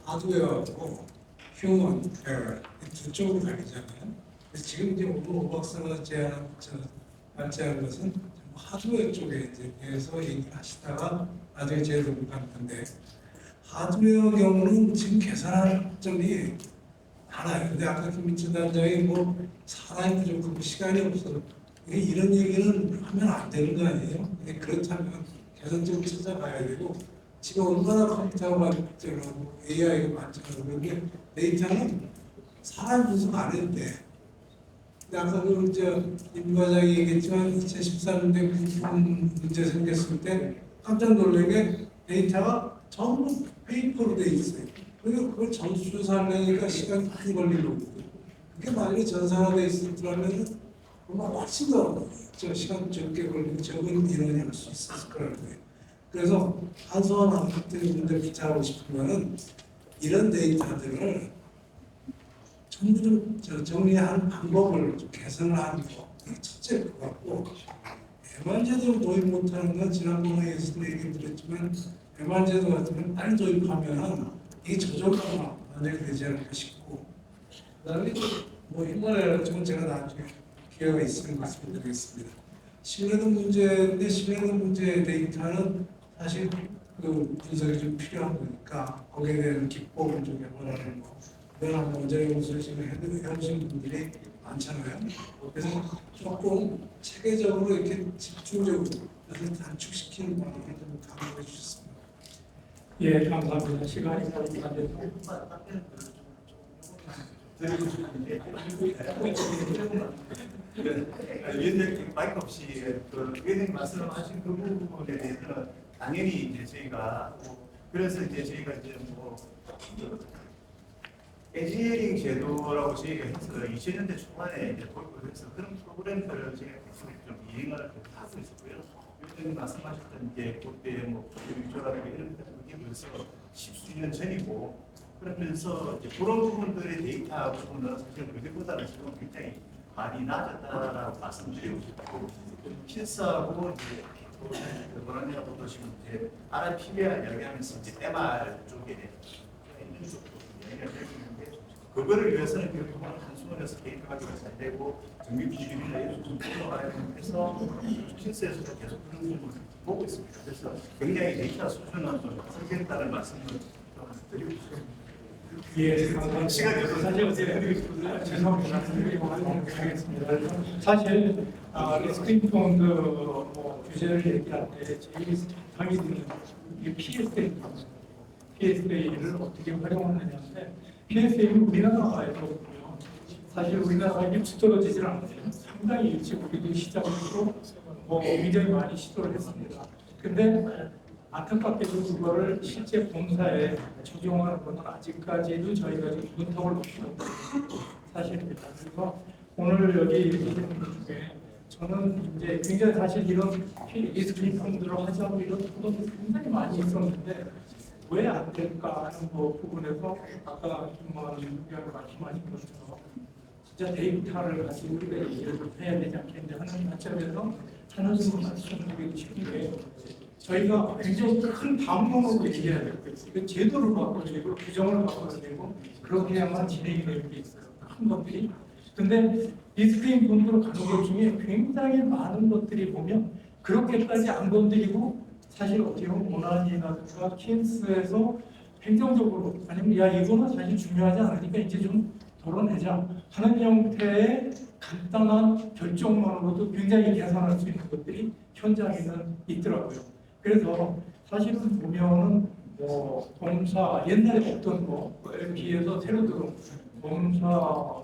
하드웨어하고 휴먼 에러 두 쪽으로 갈리잖아요. 그래서 지금 이제 오늘 오 박사가 발제한 것은 하드웨어 쪽에 대해서 얘기를 하시다가 나중에 제대로 갔는데 하드웨어 경우는 지금 계산할 점이 많아요. 근데 아까 김민철 단장이 뭐 사람이 부족하고 시간이 없어서 이런 얘기는 하면 안 되는 거 아니에요? 그렇다면 개선점을 찾아가야 되고 지금 얼마나 컴퓨터가 발전하고 AI가 발전하고 그런데 데이터는 사람 분석 안 해도 돼. 근데 아까 임 과장이 얘기했지만 2013년대 부품 문제 생겼을 때 깜짝 놀란 게 데이터가 전부 페이퍼로 돼 있어요. 그러니까 그걸 전수조사하려니까 시간이 많이 걸리고 그게 만약에 전산화돼 있었더라면 정말 훨씬 더 시간 적게 걸리고 적은 인원이 할 수 있었을 거라는 거예요. 그래서 한소원 같은 분들 기차하고 싶으면은 이런 데이터들을 전부 좀 정리하는 방법을 좀 개선을 하는 거 이게 첫째 것 같고 MR제도 도입 못하는 건 지난번 회의에서도 얘기 드렸지만 MR제도 같은 건 빨리 도입하면 이게 저절로 만약에 되지 않을까 싶고 그다음에 뭐 휴먼에러 좀 제가 나중에 기회가 있으면 말씀드리겠습니다. 신뢰도 문제인데 신뢰도 문제의 데이터는 사실 그 분석이 좀 필요한 거니까 거기에 대한 기법을 좀 개발하는 거 대단한 원자력 연구소를 지금 해오신 분들이 많잖아요. 그래서 조금 체계적으로 이렇게 집중적으로 그래서 단축시키는 방법을 좀 강조해 주셨습니다. 예, 감사합니다. 시간이 많이 가져서 위원장님 마이크 없이 위원장님 말씀하신 그 부분에 대해서는 당연히 이제 저희가 그래서 이제 저희가 이제 엔지니어링 제도라고 저희가 해서 2000년대 초반에 이제 도입을 해서 그런 프로그램들을 저희가 계속 좀 이행을 하고 있었고요. 위원장님 말씀하셨던 이제 그때 뭐 유조라든가 이런 것들이 벌써 10수년 전이고 그러면서 이제 그런 부분들의 데이터 부분은 사실 그때보다는 지금 굉장히 많이 낮았다라고 말씀드리고 싶고 필사하고 이제 원하냐고도 지금 이제 RIPBR 이야기하면서 이제 MR 쪽에 있는 쪽도 이야기가 되고 있는데 그거를 위해서는 결국은 한수원에서 데이터 가지고 잘 되고 정비 기준이나 이런 좀 풀어가야 해서 필사에서도 계속 그런 부분을 보고 있습니다. 그래서 굉장히 데이터 수준은 좀 설계했다는 말씀을 드리고 싶습니다. 예, 감사합니다. 시간이 없어서 사실 어제 죄송합니다. 말씀드리고 하겠습니다. 사실 리스크인 펀드 뭐 규제를 얘기할 때 제일 강의 드는 게 PSA를 어떻게 활용하느냐인데 PSA는 우리나라에서 보면 사실 우리나라가 일찍 떨어지질 않아요. 상당히 일찍 우리도 시작으로 뭐 굉장히 많이 시도를 했습니다. 근데 안타깝게도 그거를 실제 본사에 적용하는 것은 아직까지도 저희가 좀 문턱을 놓고 있는 사실입니다. 그래서 오늘 여기 계시는 분 중에 저는 이제 굉장히 사실 이런 리스크 펀드를 하자고 이런 부분이 굉장히 많이 있었는데 왜 안 될까 하는 부분에서 아까 김만희 의원이 말씀하신 것처럼 진짜 데이터를 가지고 우리가 얘기를 좀 해야 되지 않겠냐 하는 관점에서 하는 말씀드리고 싶은 게 저희가 굉장히 큰 방법으로 얘기해야 되고 이거 제도를 바꿔야 되고 규정을 바꿔야 되고 그렇게 해야만 진행이 되는 게 있어요. 큰 것들이. 근데 리스크인 분으로 가는 것 중에 굉장히 많은 것들이 보면 그렇게까지 안 건드리고 사실 어떻게 보면 모나니라든가 킨스에서 행정적으로 아니면 야 이거는 사실 중요하지 않으니까 이제 좀 덜어내자 하는 형태의 간단한 결정만으로도 굉장히 계산할 수 있는 것들이 현장에는 있더라고요. 그래서 사실은 보면은 뭐 검사 옛날에 없던 거 LP에서 새로 들어온 검사가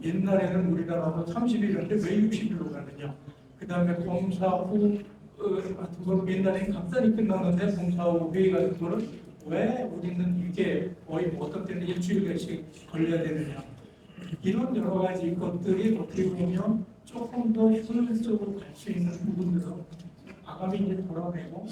옛날에는 우리나라도 30일인데 왜 60일로 가느냐. 그 다음에 검사 후 같은 거는 옛날에 감산이 끝났는데 검사 후 회의 같은 거는 왜 우리는 이게 거의 뭐 어떤 때는 일주일씩 걸려야 되느냐. 이런 여러 가지 것들이 어떻게 보면 조금 더 효율적으로 갈 수 있는 부분들은 과감히 이제 돌아내고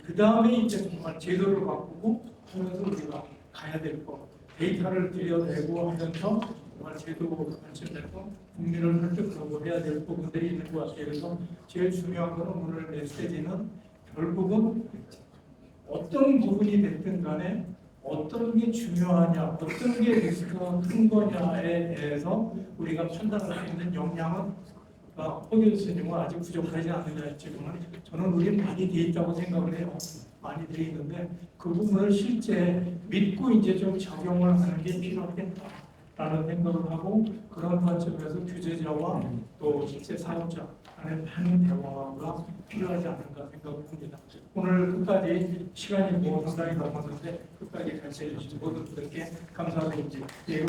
그 다음에 이제 정말 제도를 바꾸고 하면서 우리가 가야 될 거 데이터를 들여내고 하면서 정말 제도 관점에서 국민을 설득하고 해야 될 부분들이 있는 것 같아요. 그래서 제일 중요한 거는 오늘 메시지는 결국은 어떤 부분이 됐든 간에 어떤 게 중요하냐, 어떤 게 리스크가 큰 거냐에 대해서 우리가 판단할 수 있는 역량은 허 교수님은 아직 부족하지 않느냐 했지만 저는 우리 많이 돼 있다고 생각을 해요. 많이 돼 있는데 그 부분을 실제 믿고 이제 좀 적용을 하는 게 필요하겠다라는 생각을 하고 그런 관점에서 규제자와 또 실제 사업자 간의 많은 대화가 필요하지 않을까 생각을 합니다. 오늘 끝까지 시간이 뭐 상당히 남았는데 끝까지 같이 해주신 모든 분들께 감사드립니다. 예,